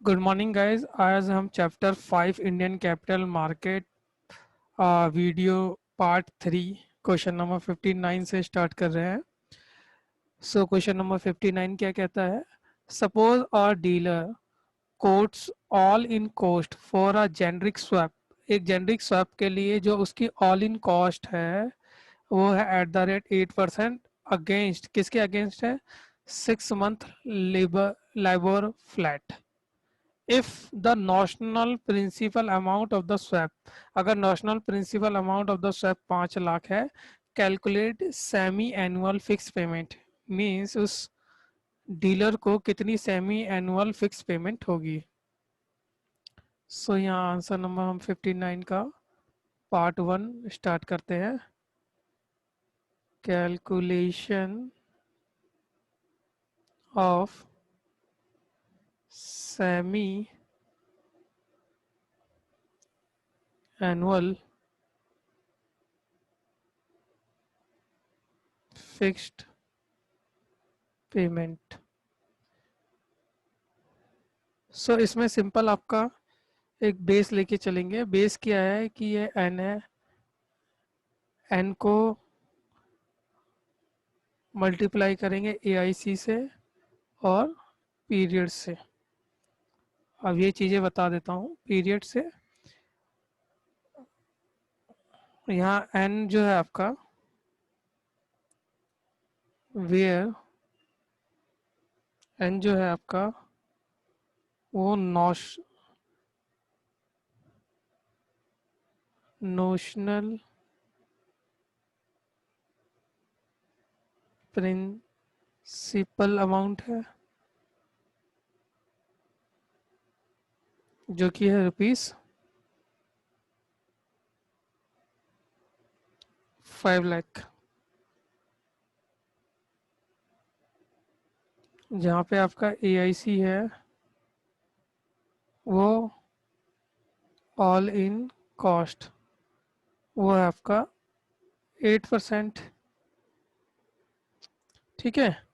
Good morning guys. आज हम chapter 5 Indian capital market video part 3 question number 59 से start कर रहे हैं। सो क्वेश्चन नंबर 59 क्या कहता है? Suppose a dealer quotes all in cost for a generic swap. एक जेनरिक स्वैप के लिए जो उसकी ऑल इन कॉस्ट है वो है एट द रेट 8%। अगेंस्ट किसके अगेंस्ट है? 6 month LIBOR LIBOR flat. If the notional principal amount of the swap, अगर notional principal amount of the swap 5 lakh है, calculate semi annual fix payment. Means उस dealer को कितनी सेमी एनुअल फिक्स पेमेंट होगी। सो यहाँ answer number हम 59 का part 1 start करते हैं। Calculation of semi annual fixed payment. So इसमें सिंपल आपका एक बेस लेके चलेंगे। बेस क्या है कि ये एन है, एन को मल्टीप्लाई करेंगे AIC से और पीरियड से। अब ये चीज़ें बता देता हूँ पीरियड से। यहाँ एन जो है आपका, वेयर एन जो है आपका वो नोशनल प्रिंसिपल अमाउंट है जो कि है ₹5 लाख। जहाँ पे आपका AIC है वो ऑल इन कॉस्ट, वो है आपका 8%। ठीक है।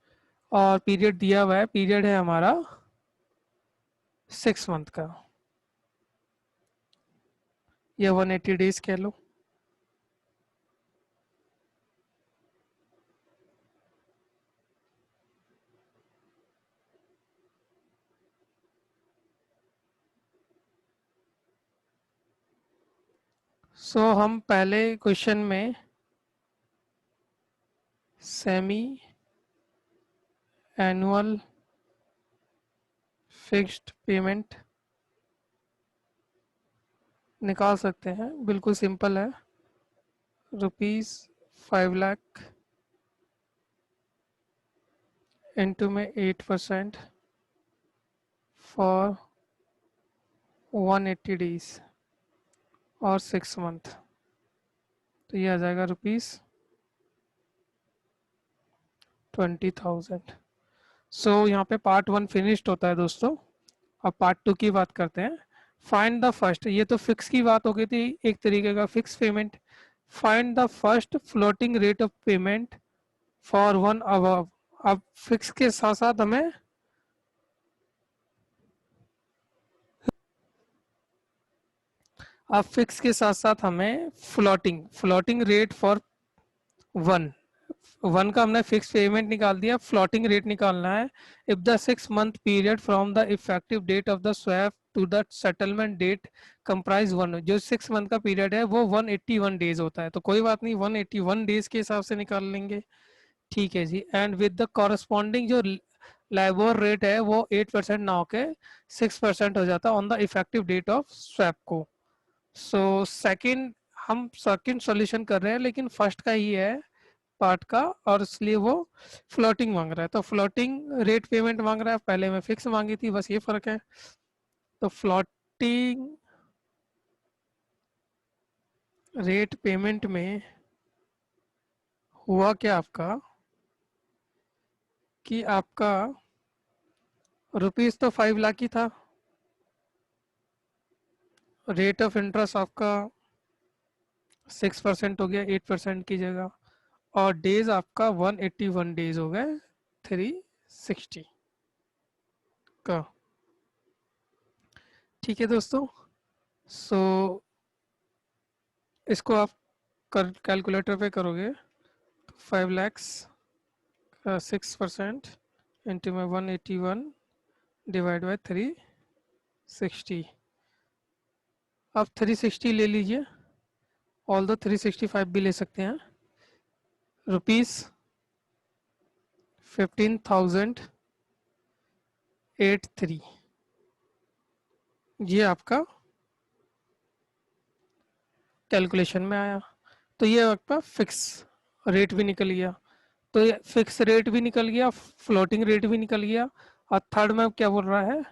और पीरियड दिया हुआ है, पीरियड है हमारा 6 मंथ का, या 180 डेज कह लो। सो हम पहले क्वेश्चन में सेमी एनुअल फिक्स्ड पेमेंट निकाल सकते हैं। बिल्कुल सिंपल है। ₹5 लाख इंटू में 8% फॉर 180 डेज और 6 मंथ, तो ये आ जाएगा ₹20,000। सो यहाँ पे पार्ट 1 फिनिश्ड होता है दोस्तों। अब पार्ट 2 की बात करते हैं। फाइंड द फर्स्ट, ये तो फिक्स की बात हो गई थी, एक तरीके का fix payment. Find the first floating rate of payment for one above. अब फिक्स के साथ साथ हमें अब फिक्स के साथ साथ हमें floating floating rate for one one का हमने फिक्स पेमेंट निकाल दिया, फ्लोटिंग रेट निकालना है। If the 6 month period from the effective date of the swap to the settlement date comprise one, जो 6 मंथ का पीरियड है वो 181 डेज होता है, तो कोई बात नहीं, 181 डेज के हिसाब से निकाल लेंगे। ठीक है जी। एंड विद द कॉरस्पॉन्डिंग जो लाइबोर रेट है वो 8% ना होके 6% हो जाता है on the effective date of swap को। सो सेकंड, हम सेकंड सॉल्यूशन कर रहे हैं लेकिन फर्स्ट का ही है पार्ट का, और इसलिए वो फ्लोटिंग मांग रहा है, तो फ्लोटिंग रेट पेमेंट मांग रहा है। पहले में फिक्स मांगी थी, बस ये फर्क है। तो फ्लोटिंग रेट पेमेंट में हुआ क्या आपका कि आपका रुपीस तो 5 लाख ही था, रेट ऑफ इंटरेस्ट आपका 6% हो गया 8% की जगह, और डेज आपका 181 डेज हो गए 360 का। ठीक है दोस्तों, सो इसको आप कैलकुलेटर पे करोगे। 5 lakhs 6% इंटू में 181 डिवाइड बाई 360। आप 360 ले लीजिए, ऑल दो 365 भी ले सकते हैं। ₹15,083 ये आपका कैलकुलेशन में आया। तो ये आपका फिक्स रेट भी निकल गया। तो ये फिक्स रेट भी निकल गया, फ्लोटिंग रेट भी निकल गया। और थर्ड में क्या बोल रहा है,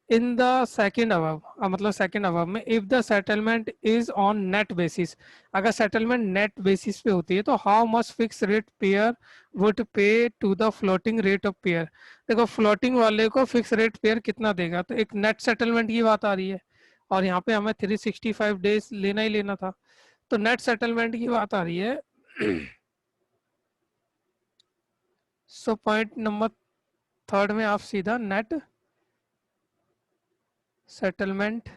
इन द सेकेंड अबव, मतलब सेकेंड अबव में if the settlement is on net basis, अगर सेटलमेंट नेट बेसिस पे होती है तो how much fix rate payer would pay to the floating rate of payer. देखो फ्लोटिंग वाले को फिक्स रेट पेयर कितना देगा, तो एक नेट सेटलमेंट की बात आ रही है और यहाँ पे हमें 365 डेज लेना ही लेना था, तो नेट सेटलमेंट की बात आ रही है। सो पॉइंट नंबर थर्ड में आप सीधा नेट सेटलमेंट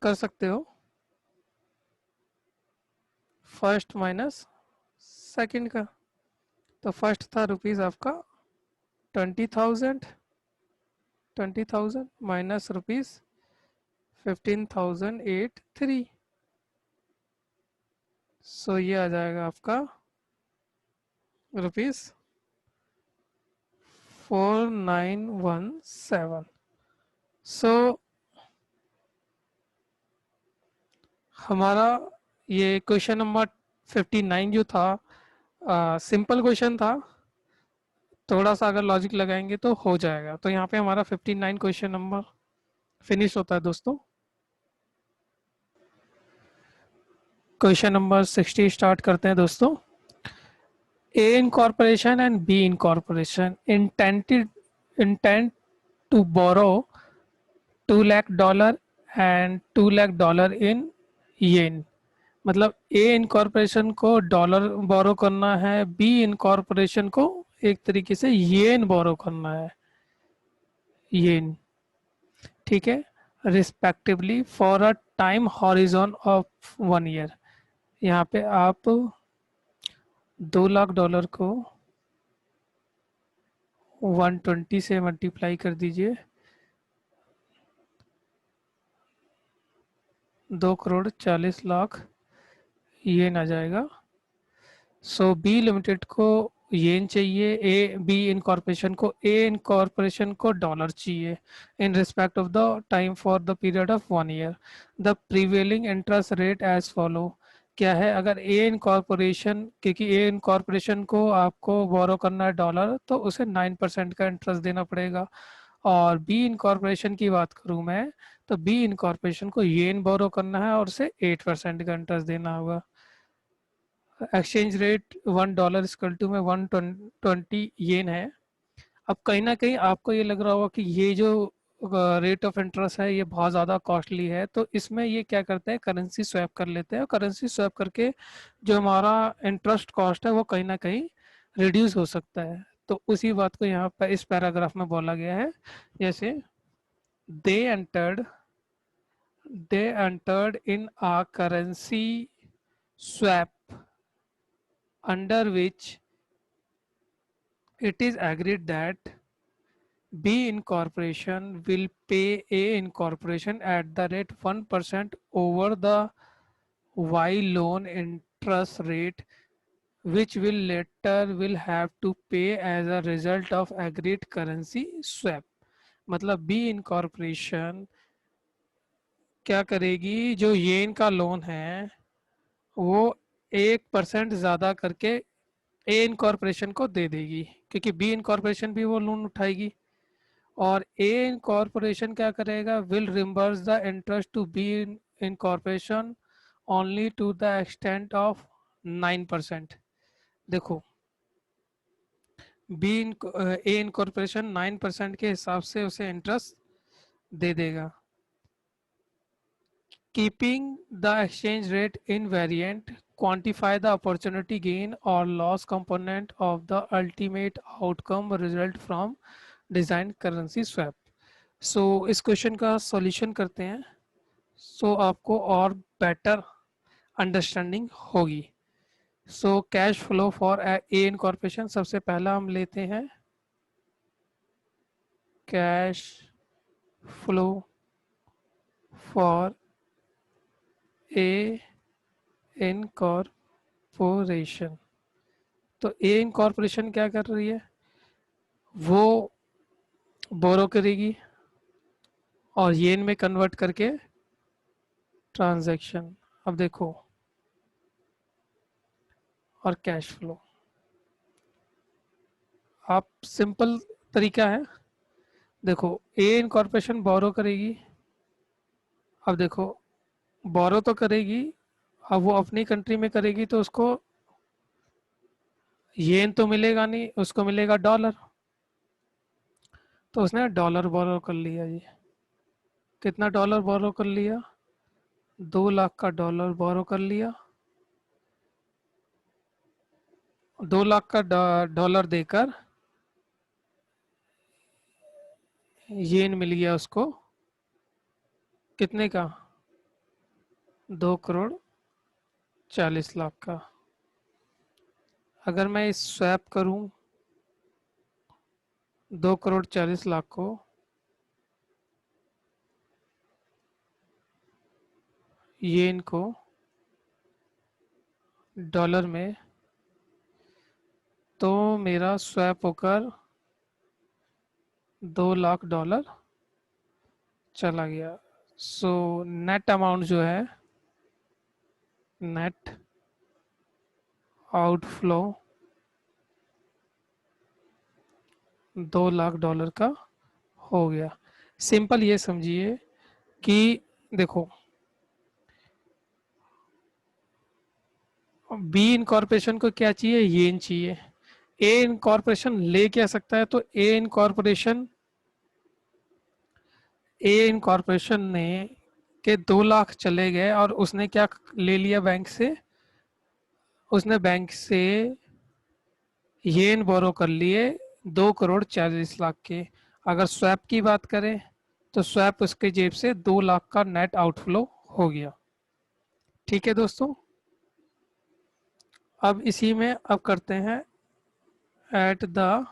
कर सकते हो, फर्स्ट माइनस सेकंड का। तो फर्स्ट था रुपीज आपका 20,000, 20,000 माइनस रुपीज 15,083, सो ये आ जाएगा आपका रुपीज 4917। सो हमारा ये क्वेश्चन नंबर 59 जो था, सिंपल क्वेश्चन था, थोड़ा सा अगर लॉजिक लगाएंगे तो हो जाएगा। तो यहाँ पे हमारा 59 क्वेश्चन नंबर फिनिश होता है दोस्तों। क्वेश्चन नंबर 60 स्टार्ट करते हैं दोस्तों। A incorporation and B incorporation intend to borrow $2 lakh and $2 lakh in yen। मतलब A इनकॉर्पोरेशन को डॉलर बोरो करना है, B इनकॉर्पोरेशन को एक तरीके से येन बोरो करना है, येन, ठीक है, respectively for a time horizon of 1 year। यहाँ पे आप $2 लाख को 120 से मल्टीप्लाई कर दीजिए, 2,40,00,000 येन आ जाएगा। सो बी लिमिटेड को येन चाहिए, ए बी इनकॉर्पोरेशन को, ए इनकॉर्पोरेशन को डॉलर चाहिए in respect of the time for the period of 1 year। The prevailing interest rate as follow. क्या है, अगर ए इनकॉर्पोरेशन, क्योंकि ए इनकॉर्पोरेशन को आपको बोरो करना है डॉलर, तो उसे 9% का इंटरेस्ट देना पड़ेगा। और बी इनकॉर्पोरेशन की बात करूं मैं, तो बी इनकॉर्पोरेशन को येन बोरो करना है और उसे 8% का इंटरेस्ट देना होगा। एक्सचेंज रेट $1 इक्वल टू में 120 येन है। अब कहीं ना कहीं आपको ये लग रहा होगा कि ये जो रेट ऑफ इंटरेस्ट है ये बहुत ज़्यादा कॉस्टली है, तो इसमें ये क्या करते हैं, करेंसी स्वैप कर लेते हैं, और करेंसी स्वैप करके जो हमारा इंटरेस्ट कॉस्ट है वो कहीं ना कहीं रिड्यूस हो सकता है। तो उसी बात को यहाँ पर इस पैराग्राफ में बोला गया है। जैसे they entered in a currency swap under which it is agreed that B incorporation will pay A incorporation at the rate 1% over the Y loan interest rate, which will have to pay as a result of agreed currency swap। मतलब B incorporation क्या करेगी, जो येन का loan है वो 1% ज़्यादा करके ए incorporation को दे देगी, क्योंकि बी इनकॉर्पोरेशन भी वो लोन उठाएगी। और ए इनकॉर्पोरेशन क्या करेगा, will reimburse the interest to B incorporation only to the extent of 9%। देखो बी ए इनकॉर्पोरेशन 9% के हिसाब से उसे इंटरेस्ट दे देगा। Keeping the exchange rate invariant, quantify the opportunity gain or loss component of the ultimate outcome result from design currency swap। सो इस question का solution करते हैं, सो आपको और बेटर अंडरस्टैंडिंग होगी। So cash flow for a incorporation, सबसे पहला हम लेते हैं cash flow for a incorporation. तो ए इनकॉर्पोरेशन क्या कर रही है, वो बोरो करेगी और येन में कन्वर्ट करके ट्रांजैक्शन। अब देखो, और कैश फ्लो, आप सिंपल तरीका है। देखो, ए इनकॉर्पोरेशन बोरो करेगी। अब देखो, बोरो तो करेगी, अब वो अपनी कंट्री में करेगी तो उसको येन तो मिलेगा नहीं, उसको मिलेगा डॉलर। तो उसने डॉलर बोरो कर लिया जी। कितना डॉलर बोरो कर लिया, 2 लाख का डॉलर बोरो कर लिया। 2 लाख का डॉलर देकर येन मिल गया उसको, कितने का, 2 करोड़ 40 लाख का। अगर मैं इस स्वैप करूं 2 करोड़ 40 लाख को येन को डॉलर में, तो मेरा स्वैप होकर 2 लाख डॉलर चला गया। सो नेट अमाउंट जो है, नेट आउटफ्लो 2 लाख डॉलर का हो गया। सिंपल ये समझिए कि देखो, बी इनकॉर्पोरेशन को क्या चाहिए, येन चाहिए। ए इनकॉर्पोरेशन ले क्या सकता है, तो ए इनकॉर्पोरेशन ने के 2 लाख चले गए और उसने क्या ले लिया बैंक से, उसने बैंक से येन बोरो कर लिए 2 करोड़ 40 लाख के। अगर स्वैप की बात करें तो स्वैप उसके जेब से 2 लाख का नेट आउटफ्लो हो गया। ठीक है दोस्तों, अब इसी में अब करते हैं at the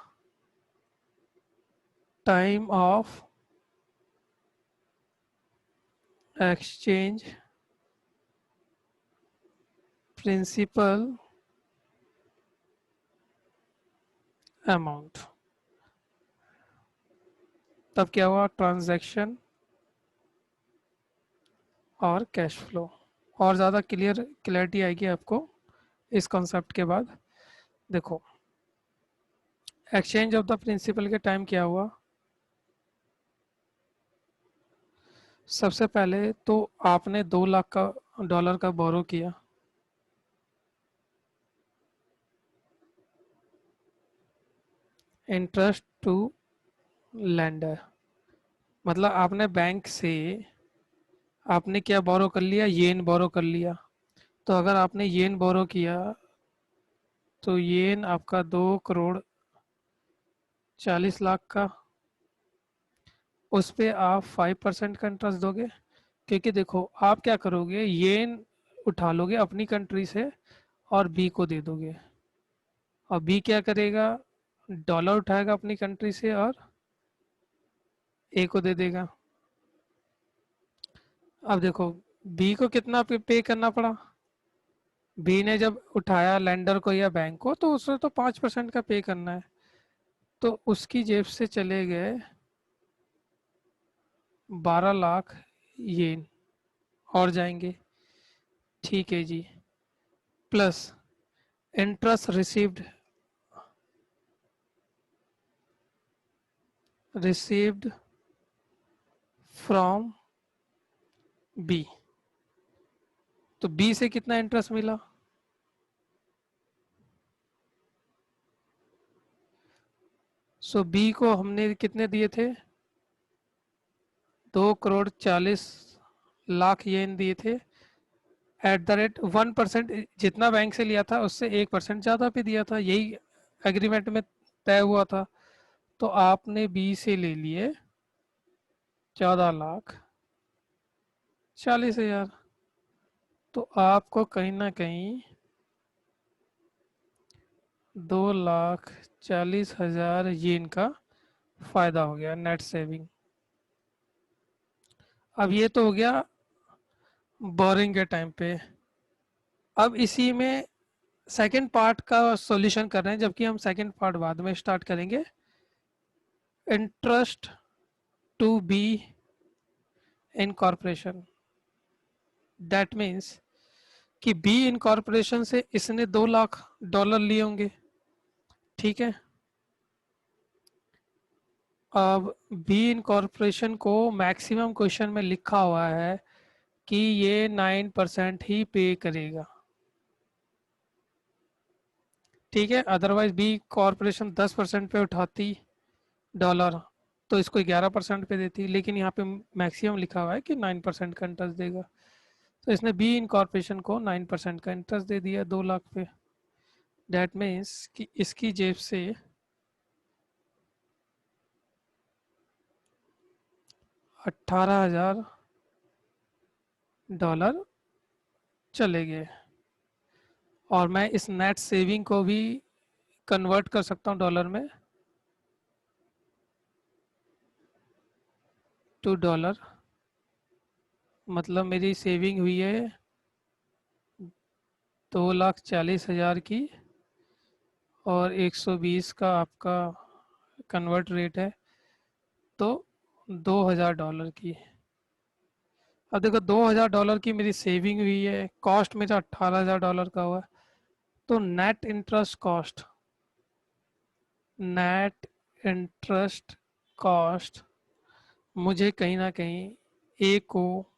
time of exchange principal amount. तब क्या हुआ, ट्रांजैक्शन और कैश फ्लो। और ज़्यादा क्लियरिटी आएगी आपको इस कॉन्सेप्ट के बाद। देखो, एक्सचेंज ऑफ द प्रिंसिपल के टाइम क्या हुआ, सबसे पहले तो आपने 2 लाख का डॉलर का बोरो किया, इंटरेस्ट टू लेंडर, मतलब आपने बैंक से आपने क्या बोरो कर लिया, येन बोरो कर लिया। तो अगर आपने येन बोरो किया तो येन आपका 2 करोड़ 40 लाख का, उस पे आप 5% का इंटरेस्ट दोगे। क्योंकि देखो, आप क्या करोगे, येन उठा लोगे अपनी कंट्री से और बी को दे दोगे, और बी क्या करेगा, डॉलर उठाएगा अपनी कंट्री से और ए को दे देगा। अब देखो, बी को कितना पे करना पड़ा, बी ने जब उठाया लेंडर को या बैंक को, तो उसने तो 5% का पे करना है। तो उसकी जेब से चले गए 12 लाख येन और जाएंगे। ठीक है जी, plus interest received from B. तो बी से कितना इंटरेस्ट मिला, सो बी को हमने कितने दिए थे, 2 करोड़ 40 लाख येन दिए थे। एट द रेट 1%, जितना बैंक से लिया था उससे 1% ज़्यादा पे दिया था, यही एग्रीमेंट में तय हुआ था। तो आपने बी से ले लिए 14,40,000। तो आपको कहीं ना कहीं 2,40,000 ये इनका फायदा हो गया, नेट सेविंग। अब ये तो हो गया बोरिंग के टाइम पे। अब इसी में सेकंड पार्ट का सॉल्यूशन कर रहे हैं, जबकि हम सेकंड पार्ट बाद में स्टार्ट करेंगे। Interest to B incorporation, that means कि बी इन कॉरपोरेशन से इसने $2,00,000 लिए होंगे, ठीक है। अब बी इन कॉरपोरेशन को मैक्सिमम क्वेश्चन में लिखा हुआ है कि ये 9% ही पे करेगा, ठीक है। अदरवाइज बी कॉरपोरेशन 10% पे उठाती डॉलर, तो इसको 11% पे देती, लेकिन यहाँ पे मैक्सिमम लिखा हुआ है कि 9% का इंटरेस्ट देगा। तो इसने बी इन कॉरपोरेशन को 9% का इंटरेस्ट दे दिया 2,00,000 पे। डैट मीन्स कि इसकी जेब से 18,000 डॉलर चले गए। और मैं इस नेट सेविंग को भी कन्वर्ट कर सकता हूँ डॉलर में, टू डॉलर। मतलब मेरी सेविंग हुई है 2,40,000 की, और 120 का आपका कन्वर्ट रेट है, तो $2,000 की। अब देखो $2,000 की मेरी सेविंग हुई है, कॉस्ट मेरा $18,000 का हुआ है। तो नेट इंटरेस्ट कॉस्ट मुझे कहीं ना कहीं ए को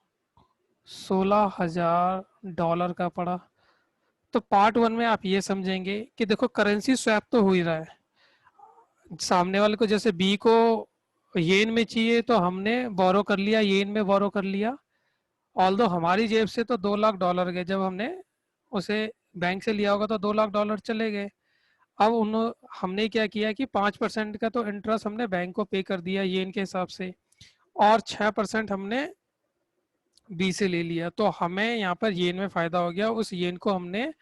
$16,000 का पड़ा। तो पार्ट वन में आप ये समझेंगे कि देखो करेंसी स्वैप तो हो ही रहा है, सामने वाले को जैसे बी को येन में चाहिए तो हमने बोरो कर लिया, येन में बोरो कर लिया। ऑल दो हमारी जेब से तो $2,00,000 गए, जब हमने उसे बैंक से लिया होगा तो $2,00,000 चले गए। अब उन्होंने हमने क्या किया कि 5% का तो इंटरेस्ट हमने बैंक को पे कर दिया येन के हिसाब से, और 6% हमने बी से ले लिया। तो हमें यहाँ पर येन में फायदा हो गया, उस येन को हमने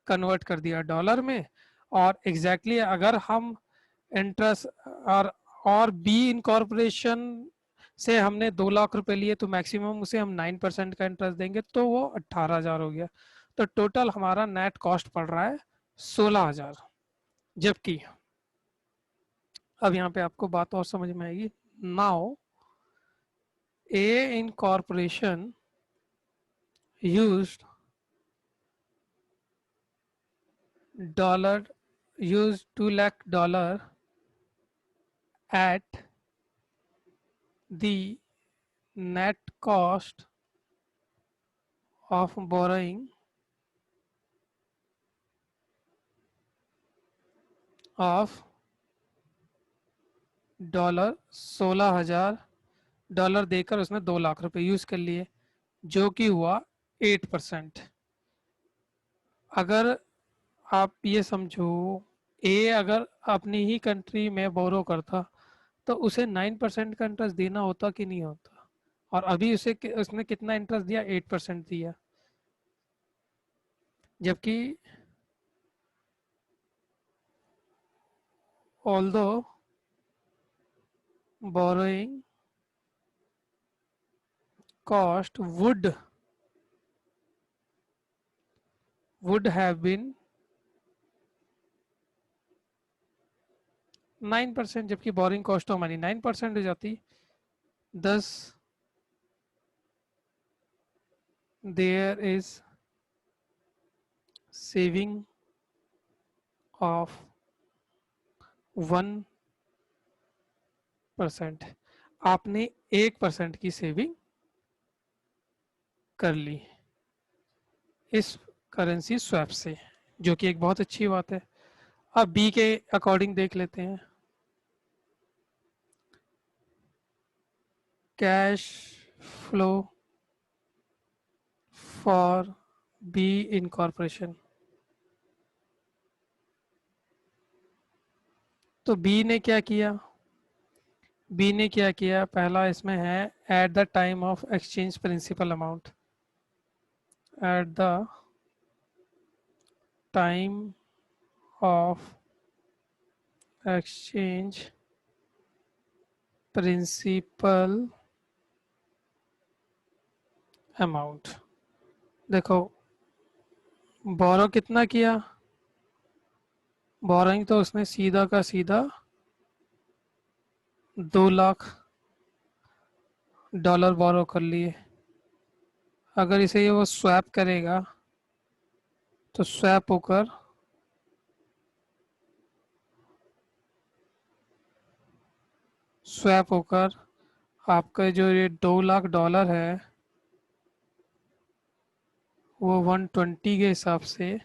कन्वर्ट कर दिया डॉलर में। और एग्जैक्टली अगर हम इंटरेस्ट और बी इनकॉर्पोरेशन से हमने $2,00,000 लिए, तो मैक्सिमम उसे हम 9% का इंटरेस्ट देंगे, तो वो 18,000 हो गया। तो टोटल हमारा नेट कॉस्ट पड़ रहा है 16,000। जबकि अब यहाँ पे आपको बात और समझ में आएगी। Now A incorporation used dollar use $2,00,000 at the net cost of borrowing of $16,000 देकर उसने $2,00,000 यूज कर लिए, जो कि हुआ 8%। अगर आप ये समझो, ए अगर अपनी ही कंट्री में बोरो करता तो उसे 9% का इंटरेस्ट देना होता कि नहीं होता, और अभी उसने कितना इंटरेस्ट दिया, 8% दिया। जबकि although borrowing cost would have been 9%, जबकि बोरिंग कॉस्ट हमारी 9% हो जाती। दस देयर इज सेविंग ऑफ 1%। आपने 1% की सेविंग कर ली इस करेंसी स्वैप से, जो कि एक बहुत अच्छी बात है। अब बी के अकॉर्डिंग देख लेते हैं। Cash flow for B incorporation. तो बी ने क्या किया, बी ने क्या किया, पहला इसमें है at the time of exchange principal amount, eight the time of exchange principal amount. देखो बोरो कितना किया, बोरोइंग तो उसने सीधा का सीधा $2 लाख बोरो कर लिए। अगर इसे ये वो स्वैप करेगा तो स्वैप होकर आपका जो ये $2 लाख है वो 120 के हिसाब से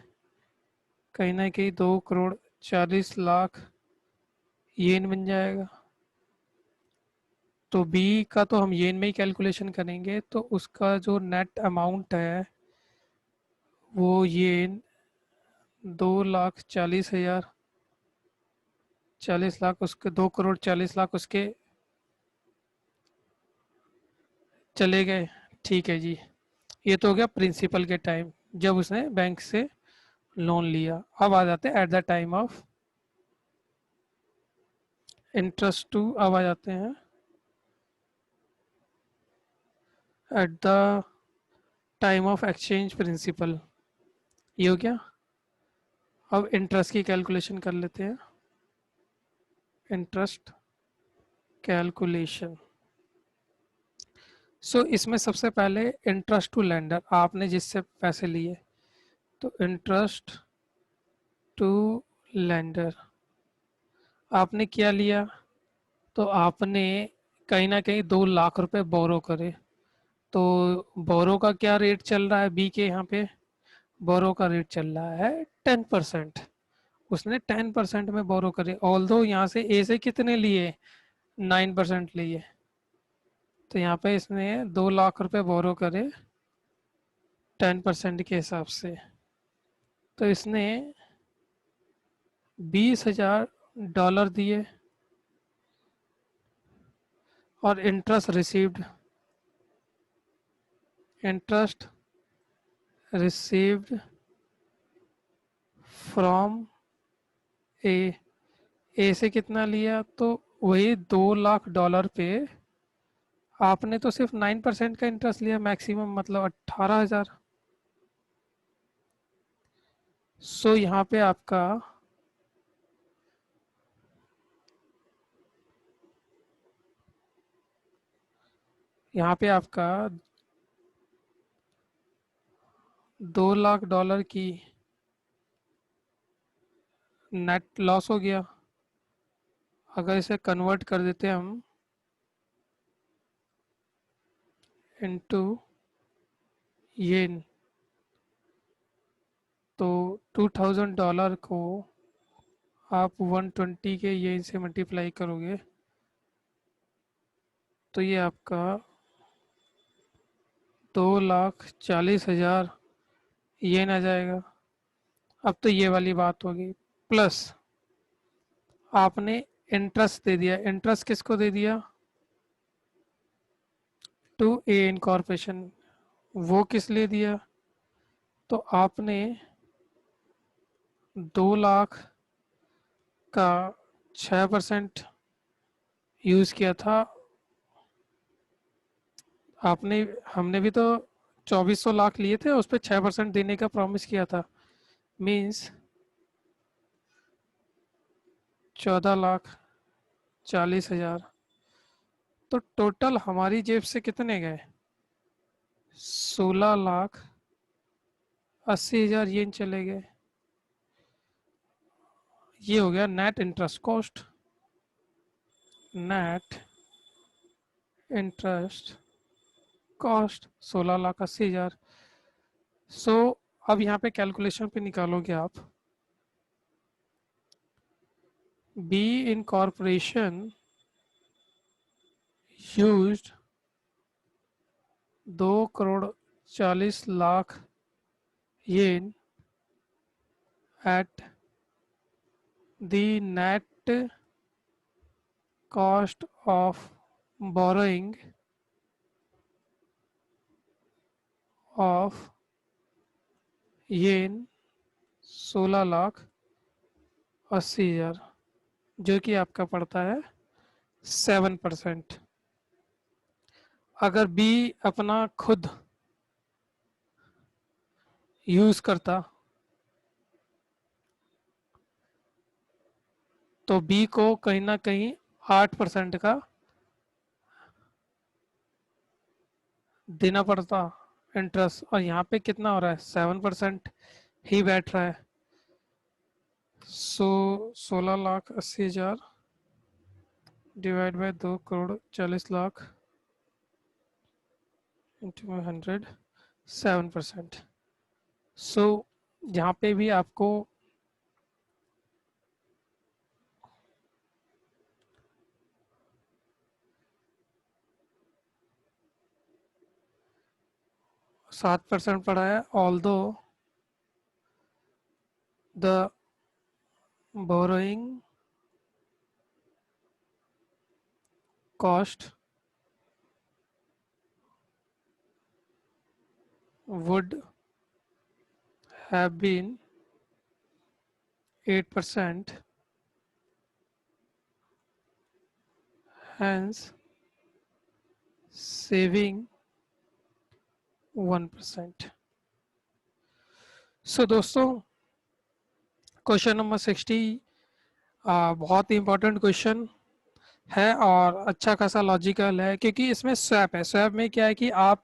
कहीं ना कहीं 2 करोड़ 40 लाख येन बन जाएगा। तो बी का तो हम येन में ही कैलकुलेशन करेंगे, तो उसका जो नेट अमाउंट है वो येन 2 लाख 40 हजार, 40 लाख उसके, 2 करोड़ 40 लाख उसके चले गए। ठीक है जी, ये तो हो गया प्रिंसिपल के टाइम जब उसने बैंक से लोन लिया। अब आ जाते हैं at the time of interest to, अब आ जाते हैं at the time of exchange principal. ये हो गया। अब इंटरेस्ट की कैलकुलेशन कर लेते हैं। Interest calculation. सो इसमें सबसे पहले इंटरेस्ट टू लेंडर, आपने जिससे पैसे लिए, तो इंटरेस्ट टू लेंडर आपने क्या लिया, तो आपने कहीं ना कहीं 2 लाख रुपए बोरो करे। तो बोरो का क्या रेट चल रहा है बी के यहाँ पे, बोरो का रेट चल रहा है 10%। उसने 10% में बोरो करे, ऑल दो यहाँ से ए से कितने लिए, 9% लिए। तो यहाँ पे इसने 2 लाख रुपए बोरो करे 10% के हिसाब से, तो इसने $20,000 दिए और इंटरेस्ट रिसीव्ड फ्रॉम ए, ए से कितना लिया, तो वही $2 लाख पे आपने तो सिर्फ 9% का इंटरेस्ट लिया मैक्सिमम, मतलब 18,000। सो यहाँ पे आपका $2 लाख की नेट लॉस हो गया। अगर इसे कन्वर्ट कर देते हम इनटू येन, तो $2,000 को आप 120 के येन से मल्टीप्लाई करोगे तो ये आपका 2,40,000 येन आ जाएगा। अब तो ये वाली बात होगी, प्लस आपने इंटरेस्ट दे दिया। इंटरेस्ट किसको दे दिया, टू ए इनकॉर्पोरेशन। वो किस लिए दिया, तो आपने 2 लाख का 6% यूज किया था आपने। हमने भी तो 2,400 लाख लिए थे, उस पर 6% देने का प्रॉमिस किया था, मीन्स 14,40,000। तो टोटल हमारी जेब से कितने गए, 16,80,000 येन चले गए। ये हो गया net interest cost, net interest cost 16,80,000। सो अब यहाँ पे कैलकुलेशन पे निकालोगे आप, be in corporation used 2 crore 40 lakh yen at the net cost of borrowing of येन 16,80,000 जो कि आपका पड़ता है 7%। अगर बी अपना खुद यूज करता तो बी को कहीं ना कहीं 8% का देना पड़ता इंटरेस्ट, और यहाँ पे कितना हो रहा है 7% ही बैठ रहा है। सो 16,80,000 डिवाइड बाय 2,40,00,000 इंटू 100 7%। सो यहाँ पे भी आपको %7 पड़ा है, although the borrowing cost would have been 8%, hence saving 1%। सो दोस्तों क्वेश्चन नंबर 60 बहुत ही इंपॉर्टेंट क्वेश्चन है और अच्छा खासा लॉजिकल है, क्योंकि इसमें स्वैप है। स्वैप में क्या है कि आप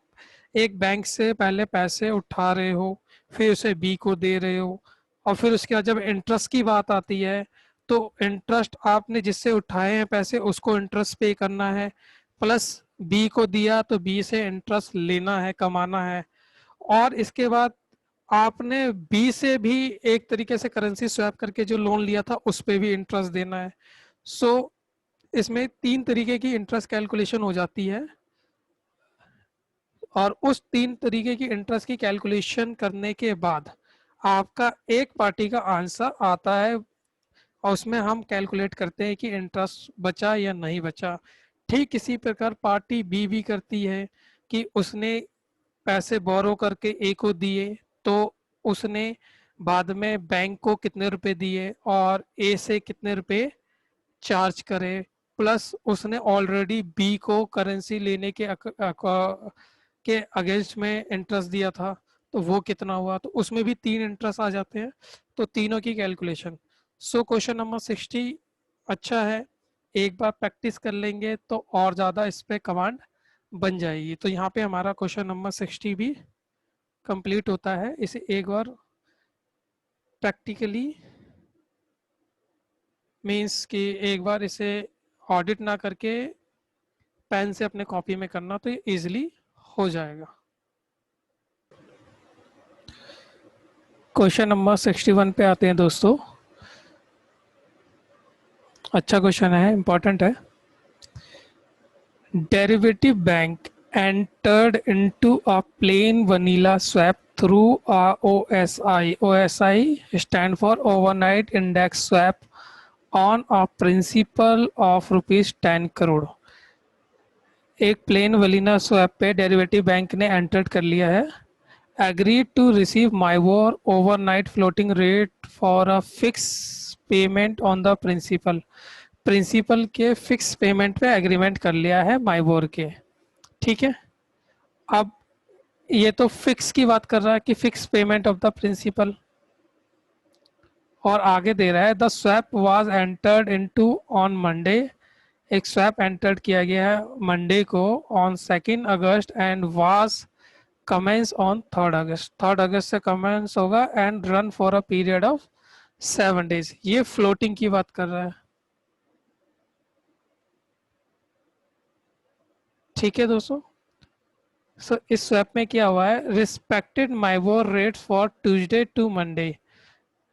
एक बैंक से पहले पैसे उठा रहे हो, फिर उसे बी को दे रहे हो, और फिर उसके बाद जब इंटरेस्ट की बात आती है तो इंटरेस्ट आपने जिससे उठाए हैं पैसे उसको इंटरेस्ट पे करना है, प्लस बी को दिया तो बी से इंटरेस्ट लेना है, कमाना है, और इसके बाद आपने बी से भी एक तरीके से करेंसी स्वैप करके जो लोन लिया था उस पे भी इंटरेस्ट देना है। सो इसमें 3 तरीके की इंटरेस्ट कैलकुलेशन हो जाती है, और उस 3 तरीके की इंटरेस्ट की कैलकुलेशन करने के बाद आपका एक पार्टी का आंसर आता है, और उसमें हम कैलकुलेट करते हैं कि इंटरेस्ट बचा या नहीं बचा। ठीक इसी प्रकार पार्टी बी भी करती है कि उसने पैसे बोरो करके ए को दिए, तो उसने बाद में बैंक को कितने रुपए दिए और ए से कितने रुपए चार्ज करे, प्लस उसने ऑलरेडी बी को करेंसी लेने के अगेंस्ट में इंटरेस्ट दिया था, तो वो कितना हुआ, तो उसमें भी 3 इंटरेस्ट आ जाते हैं, तो तीनों की कैलकुलेशन। सो क्वेश्चन नंबर 60 अच्छा है, एक बार प्रैक्टिस कर लेंगे तो और ज़्यादा इस पे कमांड बन जाएगी। तो यहाँ पे हमारा क्वेश्चन नंबर 60 भी कंप्लीट होता है। इसे एक बार प्रैक्टिकली मीन्स कि एक बार इसे ऑडिट ना करके पेन से अपने कॉपी में करना, तो ये इजीली हो जाएगा। क्वेश्चन नंबर 61 पे आते हैं दोस्तों। अच्छा क्वेश्चन है, इंपॉर्टेंट है। Derivative bank entered into a plain vanilla swap through a OSI. OSI stand for overnight index swap on a principal of rupees 10 crore. एक प्लेन वलीना स्वैप पे डेरिवेटिव बैंक ने एंटर कर लिया है। Agreed to receive MIBOR overnight floating rate for a fix payment on the principal. Principal के fix payment पे agreement कर लिया है माइवोर के, ठीक है। अब ये तो फिक्स की बात कर रहा है कि fix payment of the principal, और आगे दे रहा है the swap was entered into on Monday. एक स्वैप एंटर्ड किया गया है मंडे को on 2 August and was commence on 3 August. 3 अगस्त से कमेंस होगा and run for a period of 7 days. ये फ्लोटिंग की बात कर रहा है, ठीक है दोस्तों। सो इस स्वैप में क्या हुआ है, respected MIBOR rate for Tuesday to Monday.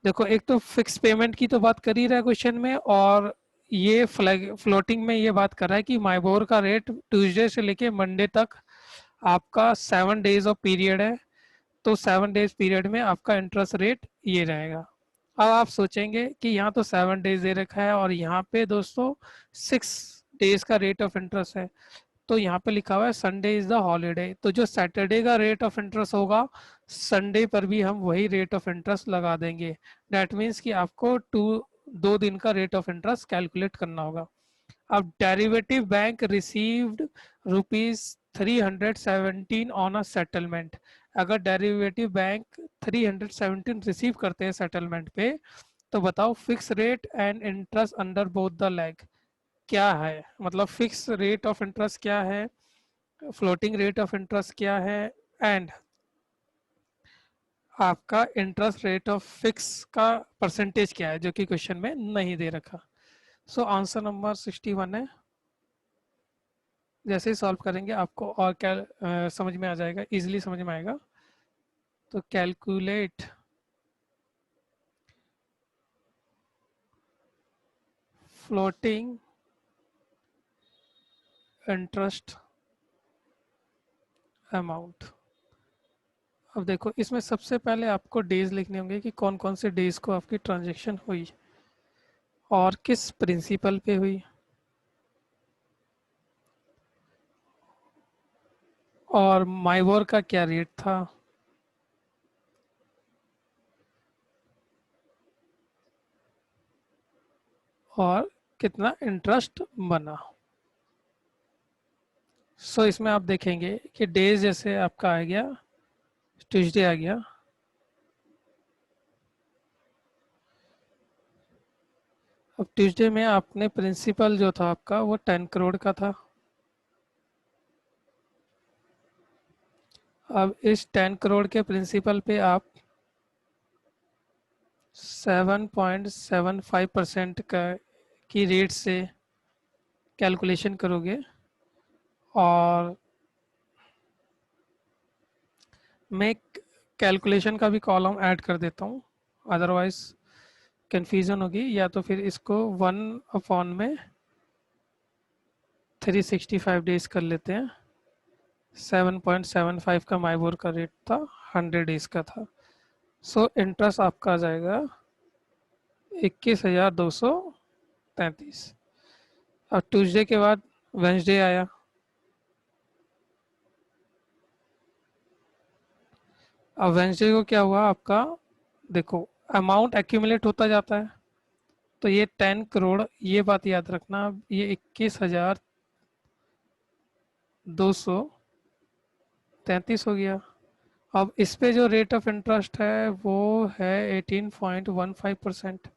देखो एक तो फिक्स पेमेंट की तो बात कर ही रहा है क्वेश्चन में, और ये फ्लोटिंग में ये बात कर रहा है कि माइबोर का रेट ट्यूसडे से लेके मंडे तक आपका 7 डेज ऑफ पीरियड है, तो 7 डेज पीरियड में आपका इंटरेस्ट रेट ये रहेगा। अब आप सोचेंगे कि यहाँ तो 7 डेज दे रखा है और यहाँ पे दोस्तों 6 डेज का रेट ऑफ इंटरेस्ट है, तो यहाँ पे लिखा हुआ है संडे इज द हॉलीडे, तो जो सैटरडे का रेट ऑफ इंटरेस्ट होगा संडे पर भी हम वही रेट ऑफ इंटरेस्ट लगा देंगे। दैट मीन्स कि आपको 2 दिन का रेट ऑफ इंटरेस्ट कैलकुलेट करना होगा। अब derivative bank received ₹317 on a settlement. अगर डेरिवेटिव बैंक 317 रिसीव करते हैं सेटलमेंट पे, तो बताओ fix rate and interest under both the leg क्या है, मतलब फिक्स रेट ऑफ इंटरेस्ट क्या है, फ्लोटिंग रेट ऑफ इंटरेस्ट क्या है, एंड आपका इंटरेस्ट रेट ऑफ फिक्स का परसेंटेज क्या है, जो कि क्वेश्चन में नहीं दे रखा। सो आंसर नंबर 61 है। जैसे ही सॉल्व करेंगे आपको और क्या समझ में आ जाएगा, इजीली समझ में आएगा। तो कैलकुलेट फ्लोटिंग इंटरेस्ट अमाउंट। अब देखो इसमें सबसे पहले आपको डेज लिखने होंगे कि कौन कौन से डेज को आपकी ट्रांजैक्शन हुई और किस प्रिंसिपल पे हुई, और माइवोर का क्या रेट था, और कितना इंटरेस्ट बना। सो इसमें आप देखेंगे कि डेज जैसे आपका आ गया, ट्यूसडे आ गया। अब ट्यूसडे में आपने प्रिंसिपल जो था आपका वो 10 करोड़ का था। अब इस 10 करोड़ के प्रिंसिपल पे आप 7.75% का की रेट से कैलकुलेशन करोगे, और मैं कैलकुलेशन का भी कॉलम ऐड कर देता हूँ, अदरवाइज कन्फ्यूज़न होगी। या तो फिर इसको 1/365 डेज कर लेते हैं। 7.75 का माइबोर का रेट था, 100 डेज का था। सो इंटरेस्ट आपका आ जाएगा 21,233। अब ट्यूसडे के बाद वेंसडे आया। अब वेंसडे को क्या हुआ आपका, देखो अमाउंट एक्यूमुलेट होता जाता है, तो ये 10 करोड़, ये बात याद रखना, ये 21,233 हो गया। अब इस पे जो रेट ऑफ इंटरेस्ट है वो है 18.15%,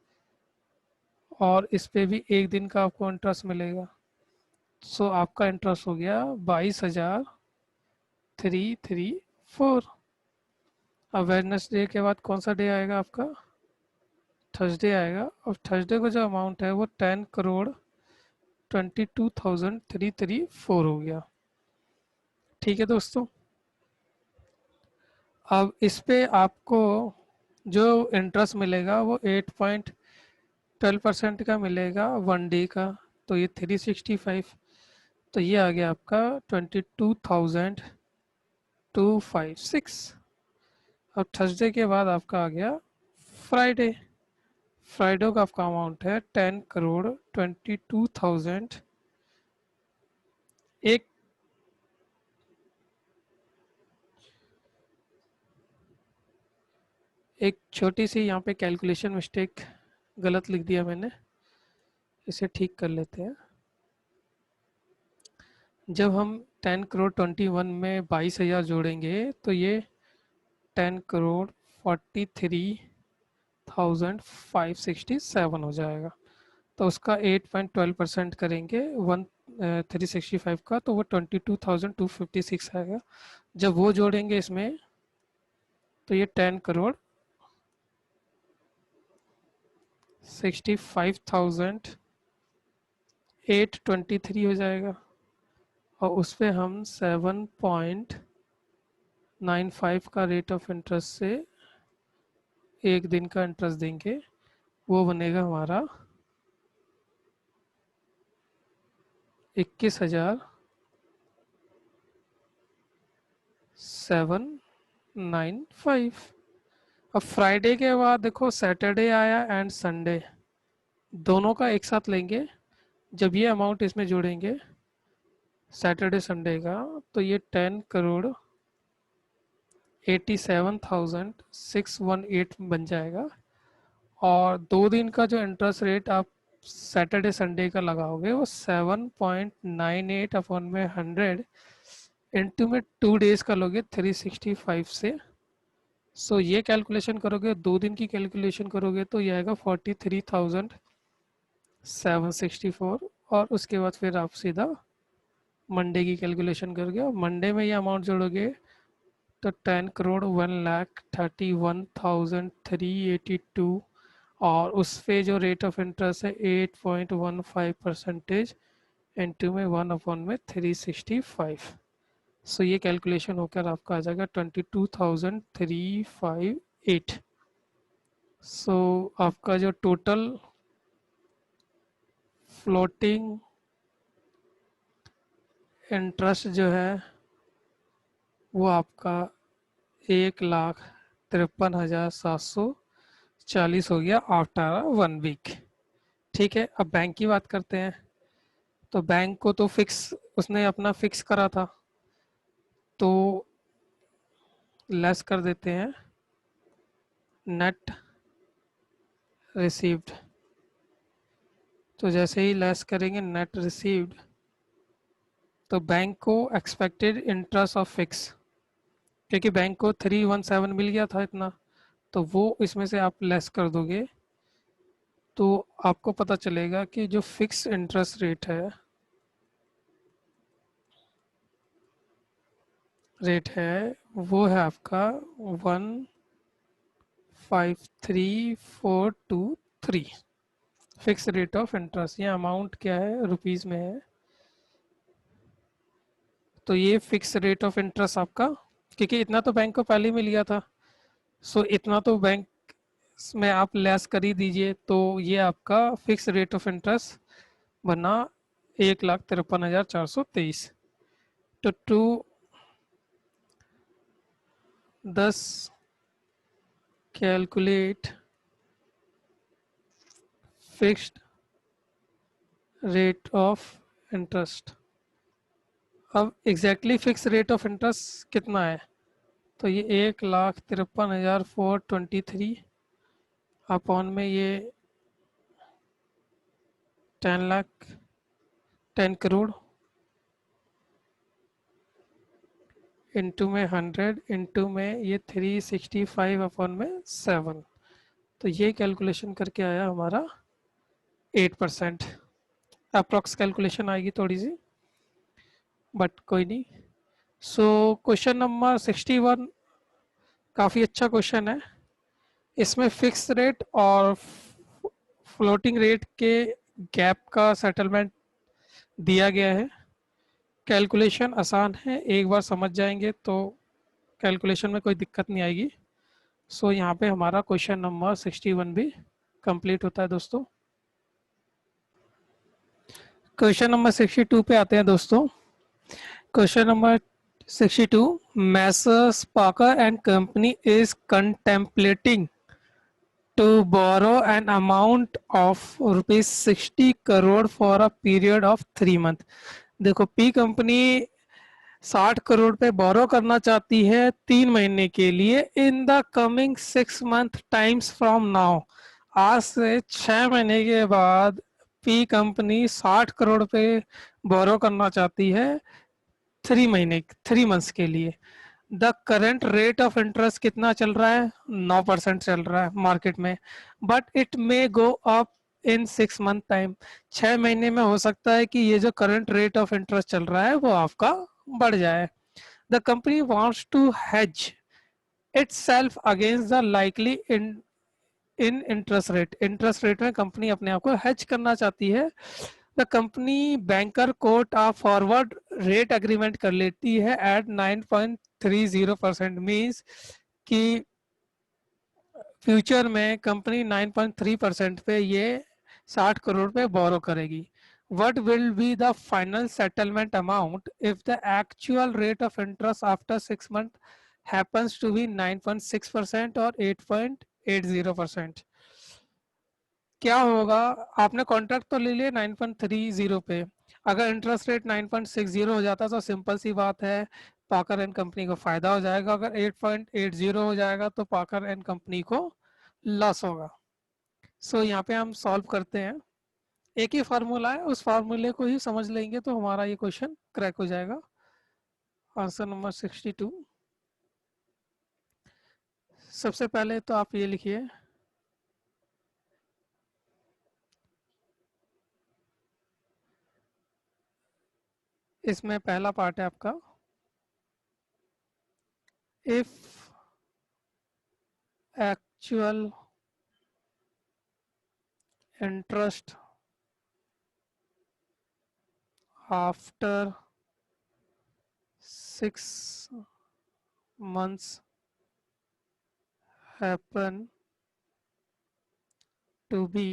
और इस पे भी एक दिन का आपको इंटरेस्ट मिलेगा। सो आपका इंटरेस्ट हो गया 22,334। अब वेडनेसडे के बाद कौन सा डे आएगा आपका, थर्सडे आएगा। और थर्सडे को जो अमाउंट है वो 10,22,334 हो गया। ठीक है दोस्तों। अब इस पे आपको जो इंटरेस्ट मिलेगा वो 8.12% का मिलेगा 1 डे का, तो ये 365, तो ये आ गया आपका 22,256। अब थर्सडे के बाद आपका आ गया फ्राइडे। फ्राइडे का आपका अमाउंट है 10,22,000। एक एक छोटी सी यहाँ पे कैलकुलेशन मिस्टेक गलत लिख दिया मैंने, इसे ठीक कर लेते हैं। जब हम 10 करोड़ 21 में 22,000 जोड़ेंगे तो ये 10,43,567 हो जाएगा। तो उसका 8.12% करेंगे 1,365 का, तो वो 22,256 आएगा। जब वो जोड़ेंगे इसमें तो ये 10,65,823 हो जाएगा। और उस पर हम 7.95 का रेट ऑफ इंटरेस्ट से एक दिन का इंटरेस्ट देंगे, वो बनेगा हमारा 21,795। अब फ्राइडे के बाद देखो सैटरडे आया एंड संडे, दोनों का एक साथ लेंगे, जब ये अमाउंट इसमें जोड़ेंगे सैटरडे संडे का, तो ये 10,87,618 बन जाएगा। और 2 दिन का जो इंटरेस्ट रेट आप सैटरडे संडे का लगाओगे वो 7.98 अपॉन में 100 इंटू में 2 डेज का लोगे 365 से। सो ये कैलकुलेशन करोगे, 2 दिन की कैलकुलेशन करोगे तो ये आएगा 43,764। और उसके बाद फिर आप सीधा मंडे की कैलकुलेशन करोगे और मंडे में ये अमाउंट जोड़ोगे तो 10,1,31,382। और उस पे जो रेट ऑफ इंटरेस्ट है 8.15% इंटू में 1/365। सो ये कैलकुलेशन होकर आपका आ जाएगा 22,358। सो आपका जो टोटल फ्लोटिंग इंटरेस्ट जो है वो आपका 1,53,740 हो गया आफ्टर 1 वीक। ठीक है, अब बैंक की बात करते हैं। तो बैंक को तो फिक्स, उसने अपना फिक्स करा था तो लेस कर देते हैं नेट रिसीव्ड। तो जैसे ही लेस करेंगे नेट रिसीव्ड, तो बैंक को एक्सपेक्टेड इंटरेस्ट ऑफ फिक्स, क्योंकि बैंक को 317 मिल गया था इतना, तो वो इसमें से आप लेस कर दोगे तो आपको पता चलेगा कि जो फिक्स इंटरेस्ट रेट है वो है आपका 153,423। फिक्स रेट ऑफ इंटरेस्ट, ये अमाउंट क्या है रुपीस में है, तो ये फिक्स रेट ऑफ इंटरेस्ट आपका, क्योंकि इतना तो बैंक को पहले ही मिल गया था, सो इतना तो बैंक में आप लेस कर ही दीजिए, तो ये आपका फिक्स रेट ऑफ इंटरेस्ट बना 1,53,423। तो to 10 calculate fixed rate of interest. अब exactly fix rate of interest कितना है, तो ये 1,53,423 अपॉन में ये 10 करोड़ इंटू में 100 इंटू में ये 365 अपॉन में 7। तो ये कैलकुलेशन करके आया हमारा 8%। अप्रॉक्स कैलकुलेशन आएगी थोड़ी सी, बट कोई नहीं। सो क्वेश्चन नंबर 61 काफ़ी अच्छा क्वेश्चन है। इसमें फिक्स रेट और फ्लोटिंग रेट के गैप का सेटलमेंट दिया गया है। कैलकुलेशन आसान है, एक बार समझ जाएंगे तो कैलकुलेशन में कोई दिक्कत नहीं आएगी। सो यहाँ पे हमारा क्वेश्चन नंबर 61 भी कंप्लीट होता है दोस्तों। क्वेश्चन नंबर 62 पे आते हैं दोस्तों। क्वेश्चन नंबर 62, मैसर्स पाकर and company is contemplating to borrow an amount of rupees 60 crore for a period of 3 month। देखो पी कंपनी 60 करोड़ पे बोरो करना चाहती है 3 महीने के लिए in the coming 6 month times from now. आज से 6 महीने के बाद पी कंपनी 60 करोड़ पे बोरो करना चाहती है 3 मंथ्स के लिए। The current rate of interest कितना चल रहा है, 9% चल रहा है मार्केट में, but it may go up in 6 month time. 6 महीने में हो सकता है कि ये जो करंट रेट ऑफ इंटरेस्ट चल रहा है वो आपका बढ़ जाए। The company wants to hedge itself against the likely in interest rate में कंपनी अपने आप को हेज करना चाहती है। The company banker quote of forward rate agreement कर लेती है एट 9.30%। मीन्स कि फ्यूचर में कंपनी 9.3% पे ये 60 करोड़ पे बोरो करेगी। What will be the final settlement amount if the actual rate of interest after 6 months happens to be 9.6% or 8.80%? क्या होगा, आपने कॉन्ट्रैक्ट तो ले लिया 9.30 पे, अगर इंटरेस्ट रेट 9.60 हो जाता तो सिंपल सी बात है, पाकर एंड कंपनी को फायदा हो जाएगा। अगर 8.80 हो जाएगा तो पाकर एंड कंपनी को लॉस होगा। सो यहाँ पे हम सॉल्व करते हैं, एक ही फार्मूला है, उस फार्मूले को ही समझ लेंगे तो हमारा ये क्वेश्चन क्रैक हो जाएगा। Answer number 62। सबसे पहले तो आप ये लिखिए, इसमें पहला पार्ट है आपका, if actual interest after 6 months happen to be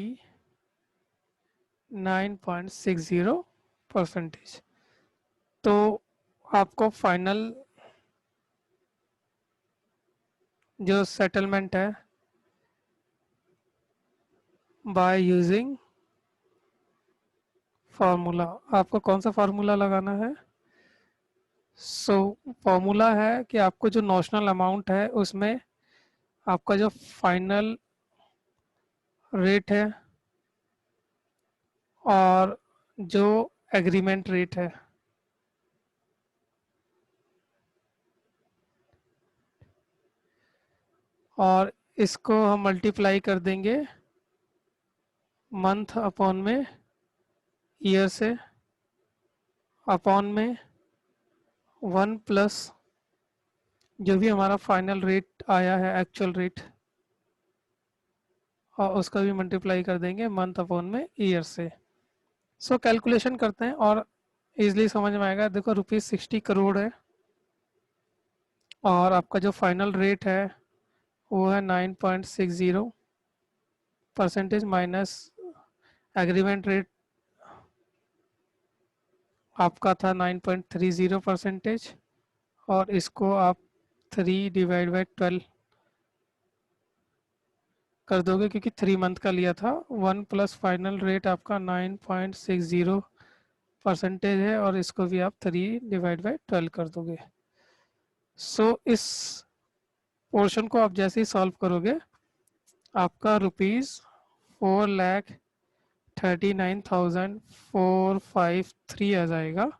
9.60%। तो आपको फाइनल जो सेटलमेंट है बाय यूजिंग फार्मूला, आपको कौन सा फार्मूला लगाना है? सो फार्मूला है कि आपको जो नॉशनल अमाउंट है उसमें आपका जो फाइनल रेट है और जो एग्रीमेंट रेट है, और इसको हम मल्टीप्लाई कर देंगे मंथ अपॉन में ईयर से, अपॉन में 1 प्लस जो भी हमारा फाइनल रेट आया है एक्चुअल रेट, और उसका भी मल्टीप्लाई कर देंगे मंथ अपॉन में ईयर से। सो कैलकुलेशन करते हैं और इजीली समझ में आएगा। देखो ₹60 करोड़ है और आपका जो फाइनल रेट है वो है 9.60% माइनस एग्रीमेंट रेट आपका था 9.30%, और इसको आप 3/12 कर दोगे क्योंकि 3 मंथ का लिया था। 1 प्लस फाइनल रेट आपका 9.60% है और इसको भी आप 3/12 कर दोगे। सो इस पोर्शन को आप जैसे ही सॉल्व करोगे आपका ₹4,39,453 आ जाएगा।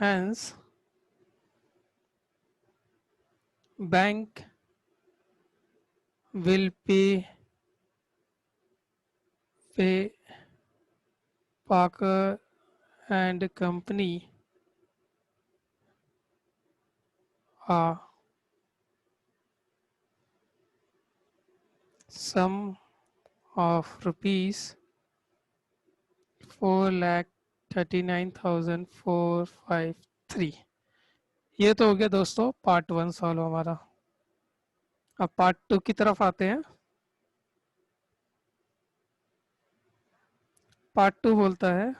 Hence bank will pay Parker and Company a sum of ₹4,39,453। ये तो हो गया दोस्तों पार्ट 1 सॉल्व हमारा। अब पार्ट 2 की तरफ आते हैं। पार्ट 2 बोलता है,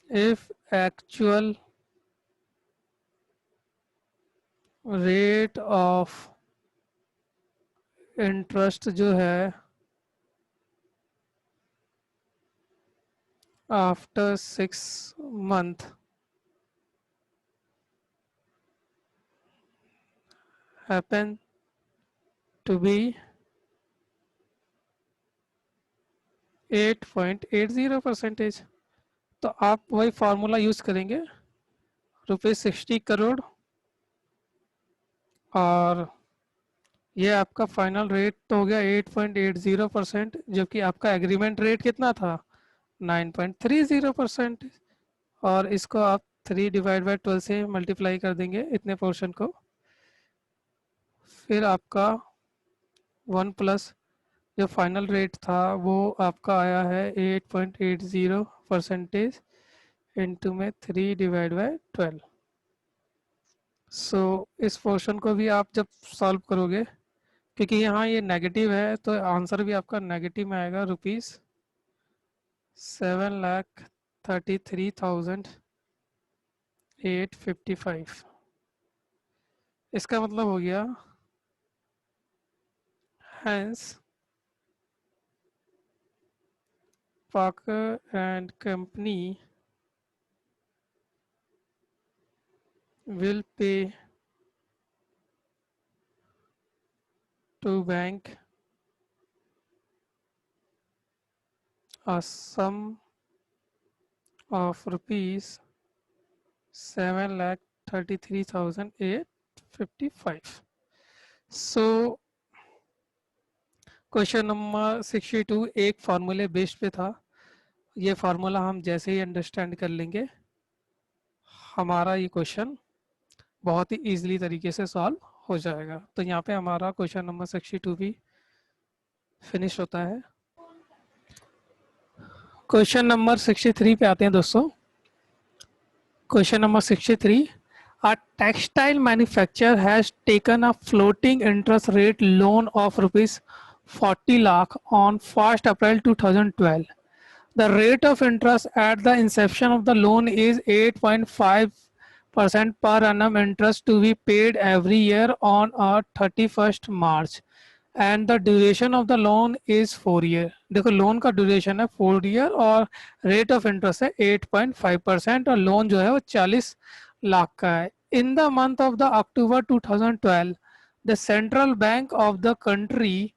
if actual rate of interest जो है after 6 month happen to be 8.80%। तो आप वही फार्मूला यूज करेंगे, ₹60 करोड़, और ये आपका फाइनल रेट तो हो गया 8.80%, जबकि आपका एग्रीमेंट रेट कितना था 9.30%, और इसको आप 3/12 से मल्टीप्लाई कर देंगे इतने पोर्शन को। फिर आपका 1 प्लस जो फाइनल रेट था वो आपका आया है 8.80% इंटू में 3/12। सो इस पोर्शन को भी आप जब सॉल्व करोगे, क्योंकि यहाँ ये नेगेटिव है तो आंसर भी आपका नेगेटिव में आएगा, ₹7,33,855। इसका मतलब हो गया hence Parker and company will pay to bank a sum of rupees 7,33,855. So question number 62 एक फार्मूले बेस्ड पे था. ये फार्मूला हम जैसे ही अंडरस्टैंड कर लेंगे हमारा ये क्वेश्चन बहुत ही इजीली तरीके से सॉल्व हो जाएगा. तो यहाँ पे हमारा क्वेश्चन नंबर 62 भी फिनिश होता है. क्वेश्चन नंबर 63 पे आते हैं दोस्तों. Question number 63. A textile manufacturer has taken a floating interest rate loan of rupees 40 lakh on 1st April 2012. The rate of interest at the inception of the loan is 8.5% per annum interest to be paid every year on a 31st March. And the duration of the loan is 4 year. देखो loan का duration है 4 year और rate of interest है 8.5% और loan जो है वो 40 लाख का है. In the month of the October 2012 the central bank of the country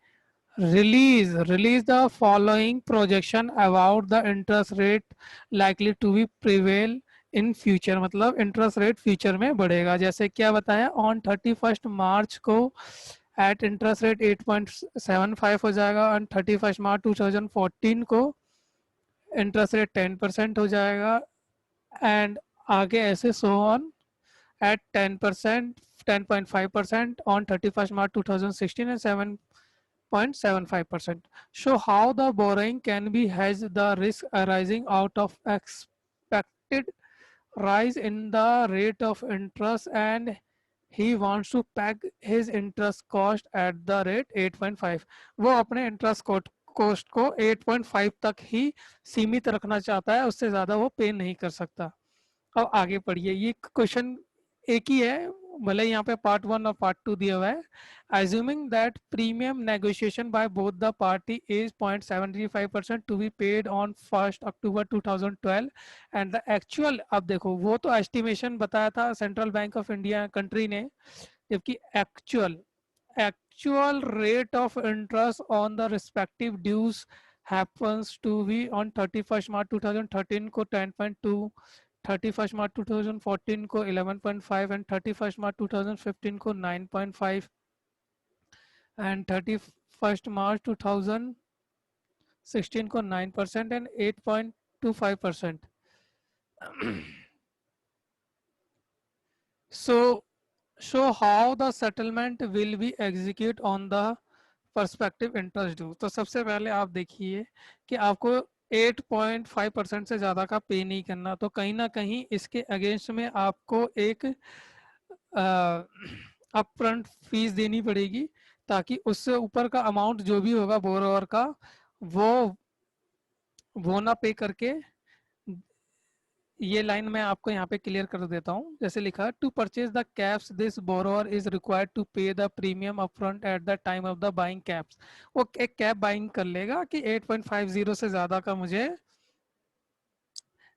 release the following projection about the interest rate likely to be prevail in future. मतलब interest rate future में बढ़ेगा. जैसे क्या बताया, ऑन 31st मार्च को eight interest rate 8.75 हो जाएगा. On 31st मार्च 2014 को इंटरेस्ट रेट 10% हो जाएगा एंड आगे ऐसे so on at 10%, 10.5% on 31st March 2016 and 7.75%. Show how the borrowing can be hedged the risk arising out of expected rise in the rate of interest and he wants to peg his interest cost at the rate 8.5. वो अपने interest coast को 8.5 तक ही सीमित रखना चाहता है, उससे ज्यादा वो पे नहीं कर सकता. अब आगे पढ़िए. ये क्वेश्चन एक ही है, भले यहाँ पे पार्ट 1 और पार्ट 2 दिया हुआ है. assuming that premium negotiation by both the party is 0.75% to be paid on 1st October 2012 and the actual, अब देखो वो तो एस्टिमेशन बताया था central bank of India country ने, जबकि actual rate of interest on the respective dues happens to be on 31st March 2013 को 10.2, 31st March 2014 को 11.5 एंड 31st March 2015 को 9.5 एंड 31st March 2016 को 9% and 8.25%. So show how the settlement will be execute on the perspective interest due. तो सबसे पहले आप देखिए कि आपको 8.5% से ज़्यादा का पे नहीं करना, तो कहीं ना कहीं इसके अगेंस्ट में आपको एक अपफ्रंट फीस देनी पड़ेगी ताकि उससे ऊपर का अमाउंट जो भी होगा बोरोवर का वो ना पे करके. ये लाइन मैं आपको यहाँ पे क्लियर कर देता हूँ. जैसे लिखा, to purchase the caps this borrower is required to pay the premium upfront at the time of the buying caps. वो एक कैप बाइंग कर लेगा कि 8.50 से ज्यादा का मुझे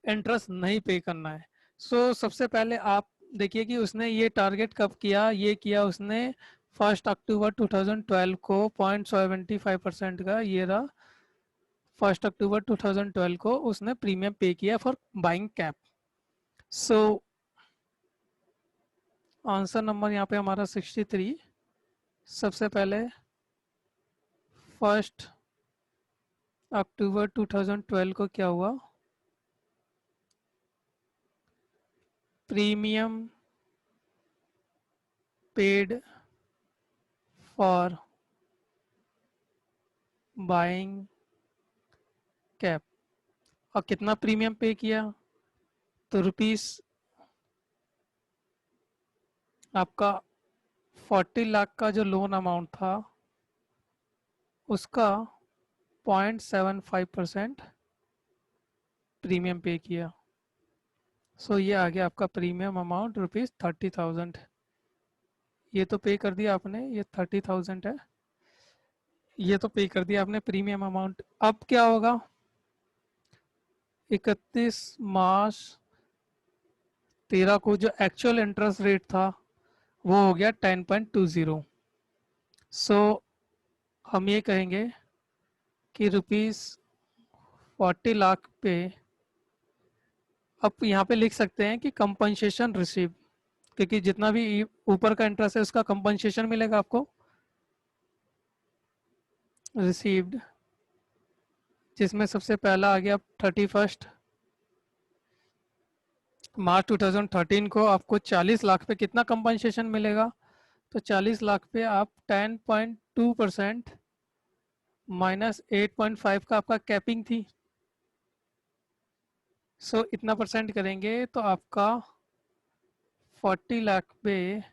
इंटरेस्ट नहीं पे करना है. सबसे पहले आप देखिए कि उसने ये टारगेट कब किया. ये किया उसने 1 अक्टूबर 2012 को 0.75% का, ये रहा 1 अक्टूबर 2012 को उसने प्रीमियम पे किया for buying cap. So answer number यहाँ पे हमारा 63. सबसे पहले 1 अक्टूबर 2012 को क्या हुआ, premium paid for buying cap. और कितना प्रीमियम पे किया, तो रुपीस आपका 40 लाख का जो लोन अमाउंट था उसका 0.75% प्रीमियम पे किया. ये आ गया आपका प्रीमियम अमाउंट रुपीस 30,000. ये तो पे कर दिया आपने, ये 30,000 है. ये तो पे कर दिया आपने प्रीमियम अमाउंट। अब क्या होगा, 31 मार्च 13 को जो एक्चुअल इंटरेस्ट रेट था वो हो गया 10.20। सो हम ये कहेंगे कि ₹40 लाख पे, अब यहाँ पे लिख सकते हैं कि कंपनसेशन रिसीव, क्योंकि जितना भी ऊपर का इंटरेस्ट है उसका कंपनसेशन मिलेगा आपको, रिसीव्ड, जिसमें सबसे पहला आ गया 31 मार्च 2013 को आपको 40 लाख पे कितना कंपनसेशन मिलेगा। तो 40 लाख पे आप 10.2% -8.5 का आपका कैपिंग थी। सो इतना परसेंट करेंगे तो आपका 40 लाख पे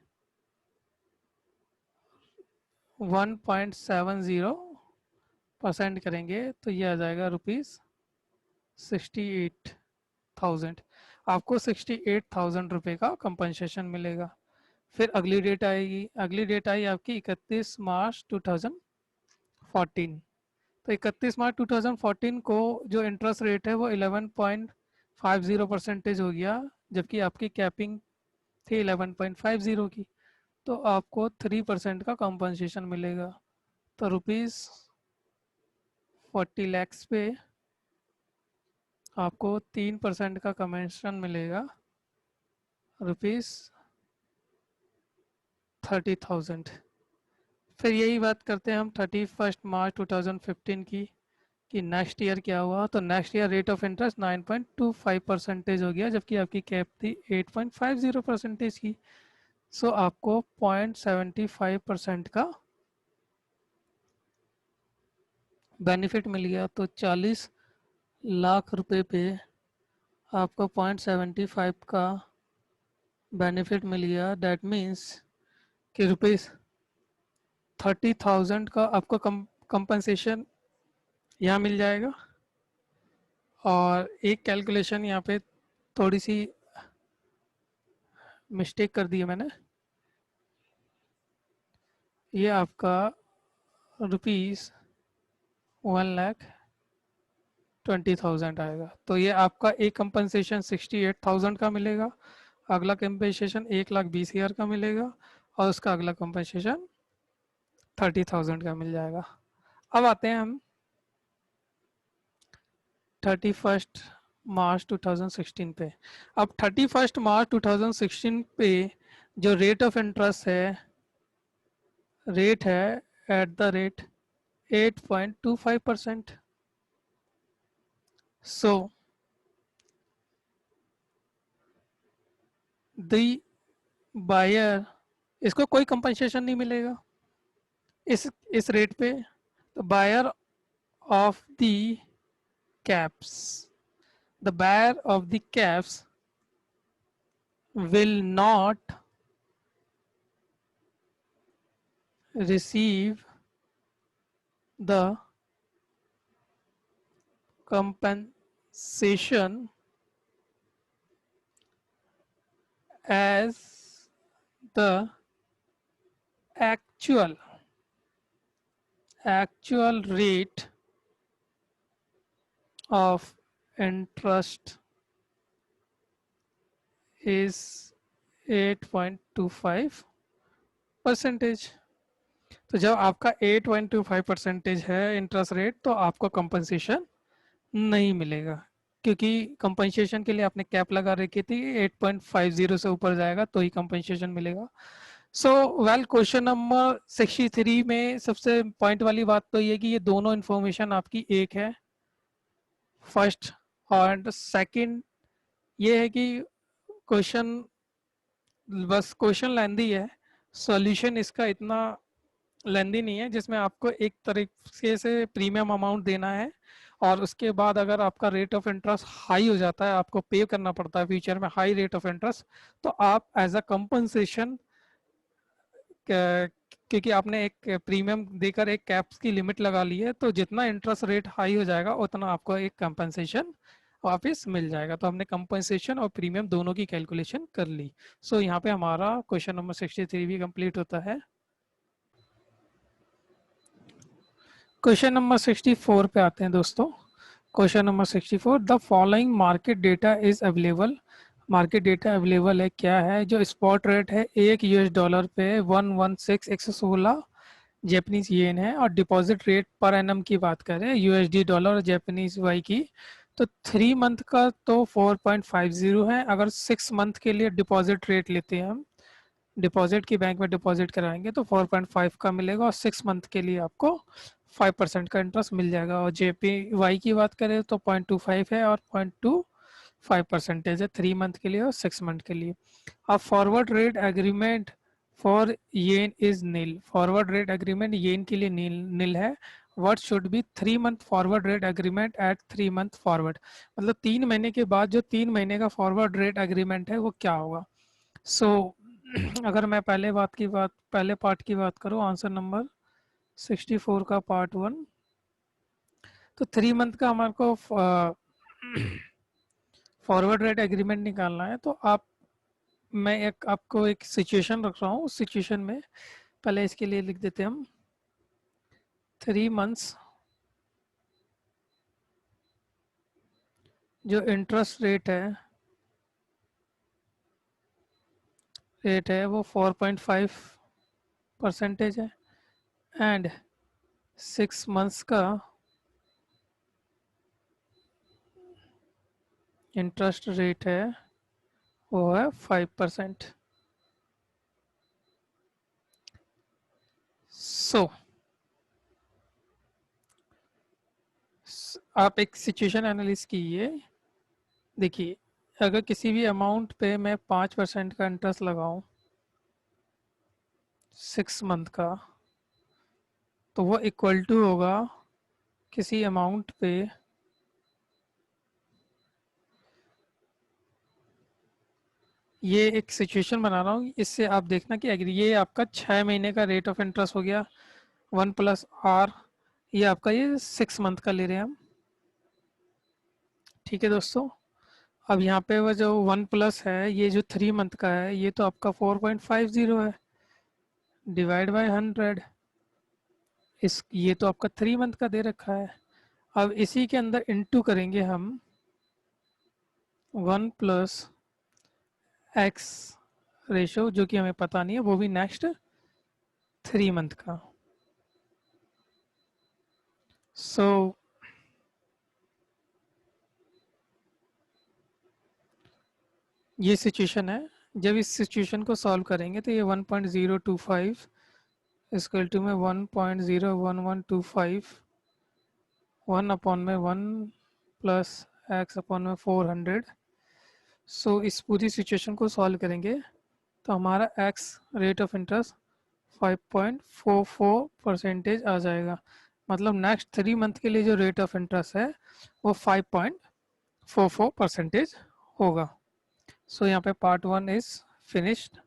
1.70% करेंगे तो ये आ जाएगा ₹68,000। आपको 68,000 रुपये का कंपनसेशन मिलेगा। फिर अगली डेट आएगी, अगली डेट आई आपकी 31 मार्च 2014। तो 31 मार्च 2014 को जो इंटरेस्ट रेट है वो 11.50% हो गया, जबकि आपकी कैपिंग थी 11.50 की। तो आपको 3% का कंपनसेशन मिलेगा। तो ₹40 लाख पे आपको 3% का कमीशन मिलेगा, ₹30,000। फिर यही बात करते हैं हम 31 मार्च 2015 की, कि नेक्स्ट ईयर क्या हुआ। तो next year rate of interest 9.25% हो गया, जबकि आपकी कैप थी 8.50% की। सो आपको 0.75% का बेनिफिट मिल गया। तो 40 लाख रुपए पे आपको 0.75 का बेनिफिट मिल गया। दैट मीन्स कि ₹30,000 का आपको कंपनसेशन यहाँ मिल जाएगा। और एक कैलकुलेशन यहाँ पे थोड़ी सी मिस्टेक कर दी है मैंने, ये आपका ₹1,20,000 आएगा। तो ये आपका एक कंपनसेशन 68,000 का मिलेगा, अगला कंपनसेशन 1,20,000 का मिलेगा, और उसका अगला कंपनसेशन 30,000 का मिल जाएगा। अब आते हैं हम 31 मार्च 2016 पे। अब 31 मार्च 2016 पे जो रेट ऑफ इंटरेस्ट है, रेट है @ 8.25%। सो द बायर, इसको कोई कंपनसेशन नहीं मिलेगा इस रेट पे। तो buyer of the caps, the buyer of the caps will not receive the compensation as the actual rate of interest is 8.25 percentage. तो जब आपका 8.25% है इंटरेस्ट रेट, तो आपको कंपनसेशन नहीं मिलेगा, क्योंकि कंपनसेशन के लिए आपने कैप लगा रखी थी 8.50 से ऊपर जाएगा तो ही कंपनसेशन मिलेगा। सो वेल, क्वेश्चन नंबर 63 में सबसे पॉइंट वाली बात तो ये कि ये दोनों इंफॉर्मेशन आपकी एक है, फर्स्ट। और सेकंड ये है कि क्वेश्चन, बस क्वेश्चन लेंदी है, सॉल्यूशन इसका इतना लेंदी नहीं है, जिसमें आपको एक तरीके से प्रीमियम अमाउंट देना है, और उसके बाद अगर आपका रेट ऑफ इंटरेस्ट हाई हो जाता है, आपको पे करना पड़ता है फ्यूचर में हाई रेट ऑफ इंटरेस्ट, तो आप एज अ कंपनसेशन, क्योंकि आपने एक प्रीमियम देकर एक कैप्स की लिमिट लगा ली है, तो जितना इंटरेस्ट रेट हाई हो जाएगा उतना आपको एक कंपनसेशन वापस मिल जाएगा। तो हमने कंपनसेशन और प्रीमियम दोनों की कैलकुलेशन कर ली। सो यहाँ पे हमारा क्वेश्चन नंबर 63 भी कंप्लीट होता है। क्वेश्चन नंबर 64 पे आते हैं दोस्तों। Question number 64, the following market data is available. Market data available है, क्या है? जो स्पॉट रेट है एक यूएस डॉलर पे 116 जापानीज येन है, और डिपॉजिट रेट पर एनम की बात करें यूएसडी डॉलर और जापानीज वाई की, तो 3 मंथ का तो 4.50 है। अगर 6 मंथ के लिए डिपॉजिट रेट लेते हैं हम, डिपॉजिट की बैंक में डिपॉजिट कराएंगे तो 4.5 का मिलेगा, और 6 मंथ के लिए आपको 5% का इंटरेस्ट मिल जाएगा। और जेपी वाई की बात करें तो 0.25 है, और 0.25% है 3 मंथ के लिए और 6 मंथ के लिए। अब forward rate agreement for yen is nil. Forward rate agreement yen के लिए नील नील है। What should be 3 month forward rate agreement at 3 month forward. मतलब 3 महीने के बाद जो 3 महीने का फॉरवर्ड रेट एग्रीमेंट है वो क्या होगा? सो अगर मैं पहले पार्ट की बात करूँ, आंसर नंबर 64 का पार्ट 1, तो 3 मंथ का हमारे को फॉरवर्ड रेट एग्रीमेंट निकालना है। तो आप मैं एक आपको एक सिचुएशन रख रहा हूँ, उस सिचुएशन में पहले इसके लिए लिख देते हैं हम 3 मंथ्स जो इंटरेस्ट रेट है वो 4.5% है, एंड 6 मंथ्स का इंटरेस्ट रेट है वो है 5%। सो आप एक सिचुएशन एनालिस कीजिए। देखिए, अगर किसी भी अमाउंट पे मैं 5% का इंटरेस्ट लगाऊं 6 मंथ का, तो वो इक्वल टू होगा किसी अमाउंट पे ये एक सिचुएशन बना रहा हूँ, इससे आप देखना कि एग्री, ये आपका 6 महीने का रेट ऑफ इंटरेस्ट हो गया 1+R। ये आपका ये 6 मंथ का ले रहे हैं हम। ठीक है दोस्तों, अब यहाँ पे वो जो 1+ है, ये जो 3 मंथ का है, ये तो आपका 4.50 है, डिवाइड बाय 100। इस ये तो आपका 3 मंथ का दे रखा है। अब इसी के अंदर इंटू करेंगे हम 1+X रेशो, जो कि हमें पता नहीं है, वो भी नेक्स्ट 3 मंथ का। सो ये सिचुएशन है। जब इस सिचुएशन को सॉल्व करेंगे तो ये 1.025 इक्वल टू में 1.01125 1 अपॉन में 1+X/400। सो इस पूरी सिचुएशन को सॉल्व करेंगे तो हमारा एक्स रेट ऑफ इंटरेस्ट 5.44% आ जाएगा। मतलब नेक्स्ट 3 मंथ के लिए जो रेट ऑफ इंटरेस्ट है वो 5.44% होगा। सो यहाँ पे पार्ट 1 इज फिनिश्ड।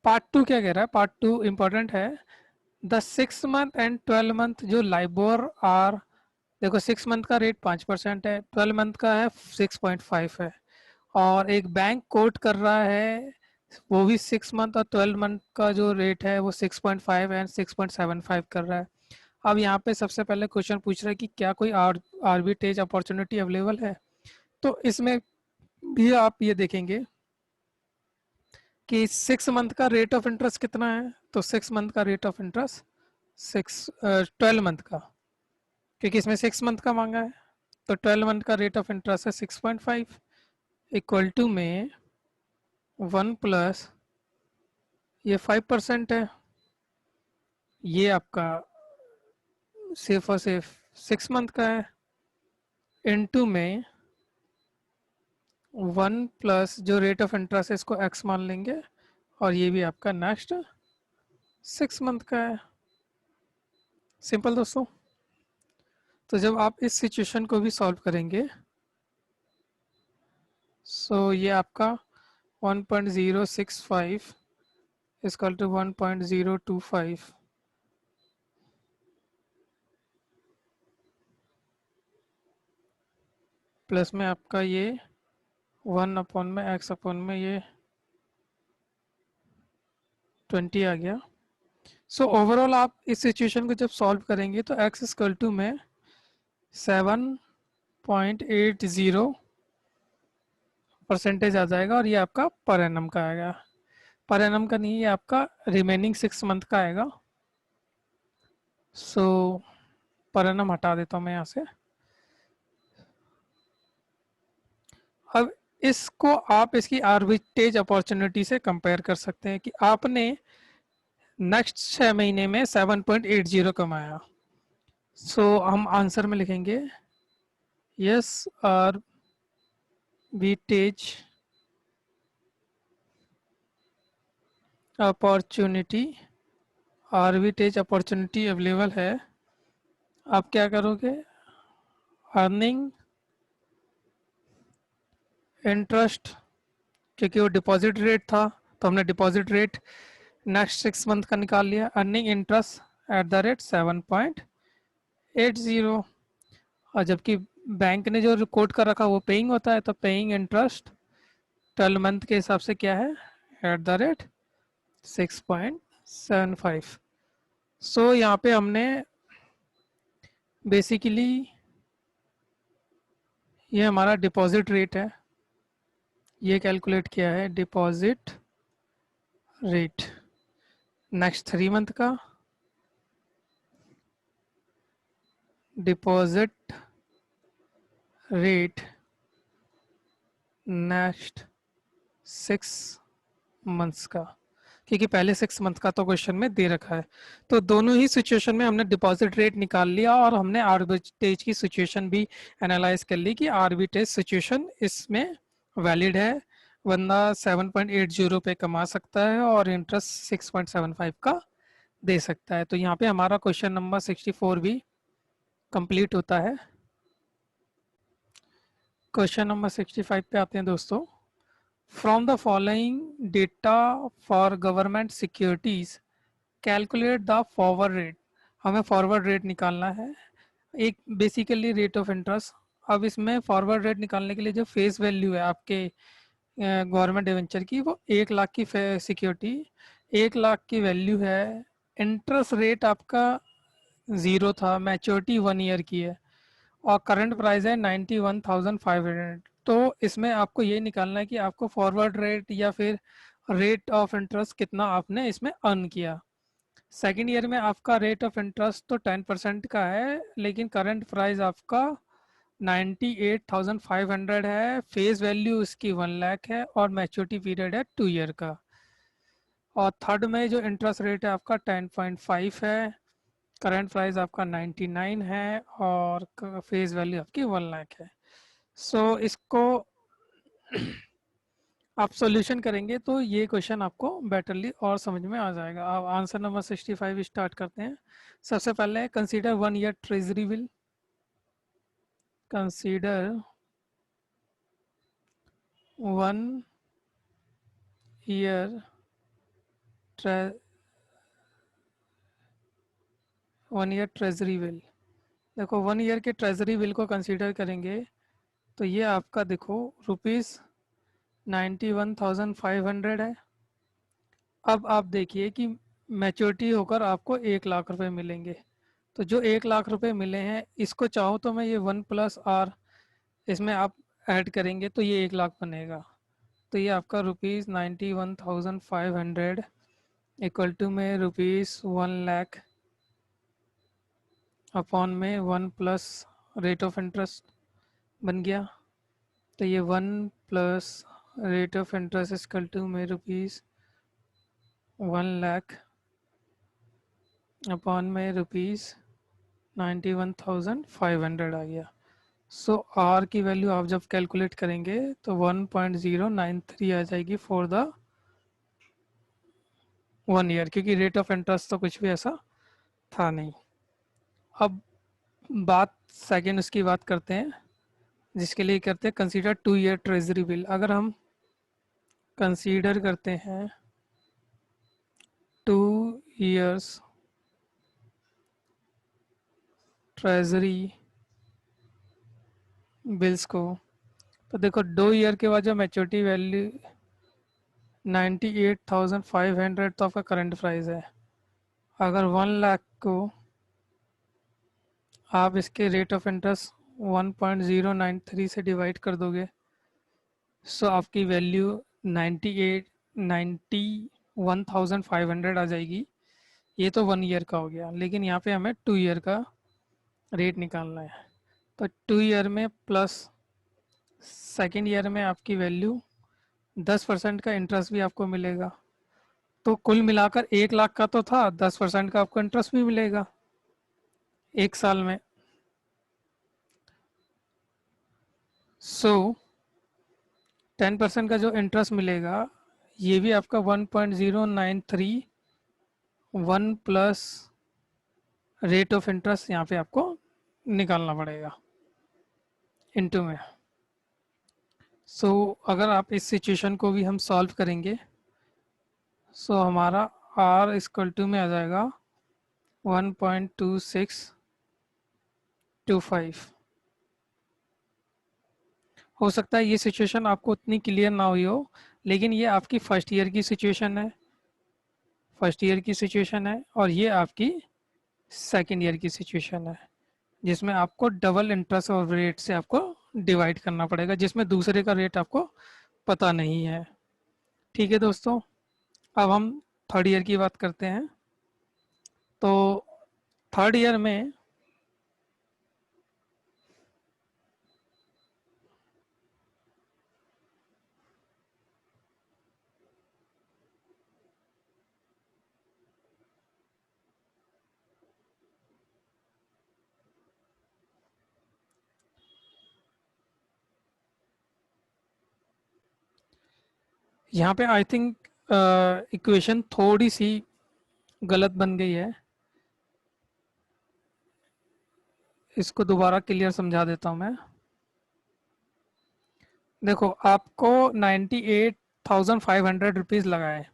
पार्ट 2 क्या कह रहा है? पार्ट 2 इंपॉर्टेंट है। द 6 मंथ एंड 12 मंथ जो लाइबोर आर, देखो 6 मंथ का रेट 5% है, 12 मंथ का है 6.5 है, और एक बैंक कोट कर रहा है वो भी 6 मंथ और 12 मंथ का जो रेट है वो 6.5 एंड 6.75 कर रहा है। अब यहाँ पे सबसे पहले क्वेश्चन पूछ रहा है कि क्या कोई आर्बिट्रेज अपॉर्चुनिटी अवेलेबल है। तो इसमें भी आप ये देखेंगे कि 6 मंथ का रेट ऑफ इंटरेस्ट कितना है। तो 6 मंथ का रेट ऑफ इंटरेस्ट 12 मंथ का, क्योंकि इसमें 6 मंथ का मांगा है, तो 12 मंथ का रेट ऑफ इंटरेस्ट है 6.5 इक्वल टू में 1+ ये 5% है, ये आपका सिर्फ और सिर्फ 6 मंथ का है, इनटू में 1+ जो रेट ऑफ इंटरेस्ट है इसको x मान लेंगे, और ये भी आपका नेक्स्ट 6 मंथ का है। सिंपल दोस्तों। तो जब आप इस सिचुएशन को भी सॉल्व करेंगे, सो ये आपका 1.065 इक्वल टू 1.025 प्लस में आपका ये 1 अपॉन में x अपॉन में ये 20 आ गया। सो ओवरऑल आप इस सिचुएशन को जब सॉल्व करेंगे तो x इक्वल टू में 7.80% आ जाएगा और ये आपका पर एनम का आएगा। पर एनम का नहीं, ये आपका रिमेनिंग 6 मंथ का आएगा। सो पर एनम हटा देता हूँ मैं यहाँ से। अब इसको आप इसकी आर्बिट्रेज अपॉर्चुनिटी से कंपेयर कर सकते हैं कि आपने नेक्स्ट 6 महीने में 7.80 कमाया। सो हम आंसर में लिखेंगे yes arbitrage opportunity, arbitrage opportunity available है। आप क्या करोगे, अर्निंग इंटरेस्ट, क्योंकि वो डिपॉजिट रेट था तो हमने डिपॉजिट रेट नेक्स्ट 6 मंथ का निकाल लिया। Earning interest eight the rate 7.80, और जबकि बैंक ने जो कोट कर रखा वो पेइंग होता है, तो पेइंग इंटरेस्ट 12 मंथ के हिसाब से क्या है, एट द रेट 6.75। सो यहाँ पे हमने बेसिकली, ये हमारा डिपॉजिट रेट है, ये कैलकुलेट किया है डिपॉजिट रेट नेक्स्ट 3 मंथ का, डिपॉजिट रेट नेक्स्ट 6 मंथ्स का, क्योंकि पहले 6 मंथ का तो क्वेश्चन में दे रखा है। तो दोनों ही सिचुएशन में हमने डिपॉजिट रेट निकाल लिया और हमने आर्बिट्रेज की सिचुएशन भी एनालाइज कर ली कि आर्बिट्रेज सिचुएशन इसमें वैलिड है। बंदा 7.80 पे कमा सकता है और इंटरेस्ट 6.75 का दे सकता है। तो यहाँ पे हमारा क्वेश्चन नंबर 64 भी कंप्लीट होता है। क्वेश्चन नंबर 65 पे आते हैं दोस्तों। From the following data for government securities calculate the forward rate. हमें फॉरवर्ड रेट निकालना है, एक बेसिकली रेट ऑफ इंटरेस्ट। अब इसमें फॉरवर्ड रेट निकालने के लिए जो फेस वैल्यू है आपके गवर्नमेंट डिवेंचर की, वो 1 लाख की सिक्योरिटी 1 लाख की वैल्यू है। इंटरेस्ट रेट आपका 0 था, मैच्योरिटी 1 ईयर की है और करंट प्राइस है 91,500। तो इसमें आपको ये निकालना है कि आपको फॉरवर्ड रेट या फिर रेट ऑफ इंटरेस्ट कितना आपने इसमें अर्न किया। सेकेंड ईयर में आपका रेट ऑफ इंटरेस्ट तो 10% का है, लेकिन करंट प्राइस आपका 98,500 है, फेस वैल्यू इसकी 1 लाख है और मैच्योरिटी पीरियड है 2 ईयर का। और थर्ड में जो इंटरेस्ट रेट है आपका 10.5 है, करंट प्राइस आपका 99 है और फेस वैल्यू आपकी 1 लाख है। सो इसको आप सॉल्यूशन करेंगे तो ये क्वेश्चन आपको बेटरली और समझ में आ जाएगा। अब आंसर नंबर 65 स्टार्ट करते हैं। सबसे पहले consider 1 year treasury bill, consider 1 year 1 year treasury bill. देखो 1 ईयर के ट्रेजरी बिल को कंसीडर करेंगे तो ये आपका देखो रुपीज़ 91,500 है। अब आप देखिए कि मैच्योरिटी होकर आपको 1 लाख रुपए मिलेंगे। तो जो 1 लाख रुपए मिले हैं, इसको चाहो तो मैं ये 1+R इसमें आप ऐड करेंगे तो ये 1 लाख बनेगा। तो ये आपका रुपीज़ 91,500 इक्वल टू में रुपीज़ 1 लाख अपॉन में 1+ रेट ऑफ इंटरेस्ट बन गया। तो ये 1+ rate of interest equal to में रुपीज़ 1 लाख अपॉन में रुपीज़ 91,500 आ गया। सो आर की वैल्यू आप जब कैलकुलेट करेंगे तो 1.093 आ जाएगी फॉर द 1 ईयर, क्योंकि रेट ऑफ इंटरेस्ट तो कुछ भी ऐसा था नहीं। अब बात सेकेंड उसकी बात करते हैं, जिसके लिए करते हैं कंसीडर 2 ईयर ट्रेजरी बिल। अगर हम कंसीडर करते हैं 2 ईयर्स ट्रेजरी बिल्स को, तो देखो 2 ईयर के बाद जो मैच्योरिटी वैल्यू 98,500 तो आपका करंट प्राइस है, अगर 1 लाख को आप इसके रेट ऑफ इंटरेस्ट 1.093 से डिवाइड कर दोगे, सो आपकी वैल्यू 91,500 आ जाएगी। ये तो 1 ईयर का हो गया, लेकिन यहाँ पे हमें 2 ईयर का रेट निकालना है। तो 2 ईयर में प्लस सेकेंड ईयर में आपकी वैल्यू 10% का इंटरेस्ट भी आपको मिलेगा। तो कुल मिलाकर 1 लाख का तो था, 10% का आपको इंटरेस्ट भी मिलेगा 1 साल में। सो 10% का जो इंटरेस्ट मिलेगा, ये भी आपका 1.0931 प्लस रेट ऑफ इंटरेस्ट यहाँ पे आपको निकालना पड़ेगा इनटू में। सो अगर आप इस सिचुएशन को भी हम सॉल्व करेंगे, सो हमारा R इक्वल टू में आ जाएगा 1.2625। हो सकता है ये सिचुएशन आपको उतनी क्लियर ना हुई हो, लेकिन ये आपकी फर्स्ट ईयर की सिचुएशन है, और ये आपकी सेकेंड ईयर की सिचुएशन है, जिसमें आपको डबल इंटरेस्ट और रेट से आपको डिवाइड करना पड़ेगा, जिसमें दूसरे का रेट आपको पता नहीं है। ठीक है दोस्तों, अब हम थर्ड ईयर की बात करते हैं। तो थर्ड ईयर में यहाँ पे आई थिंक इक्वेशन थोड़ी सी गलत बन गई है, इसको दोबारा क्लियर समझा देता हूँ मैं। देखो, आपको 98,500 रुपीज़ लगाए,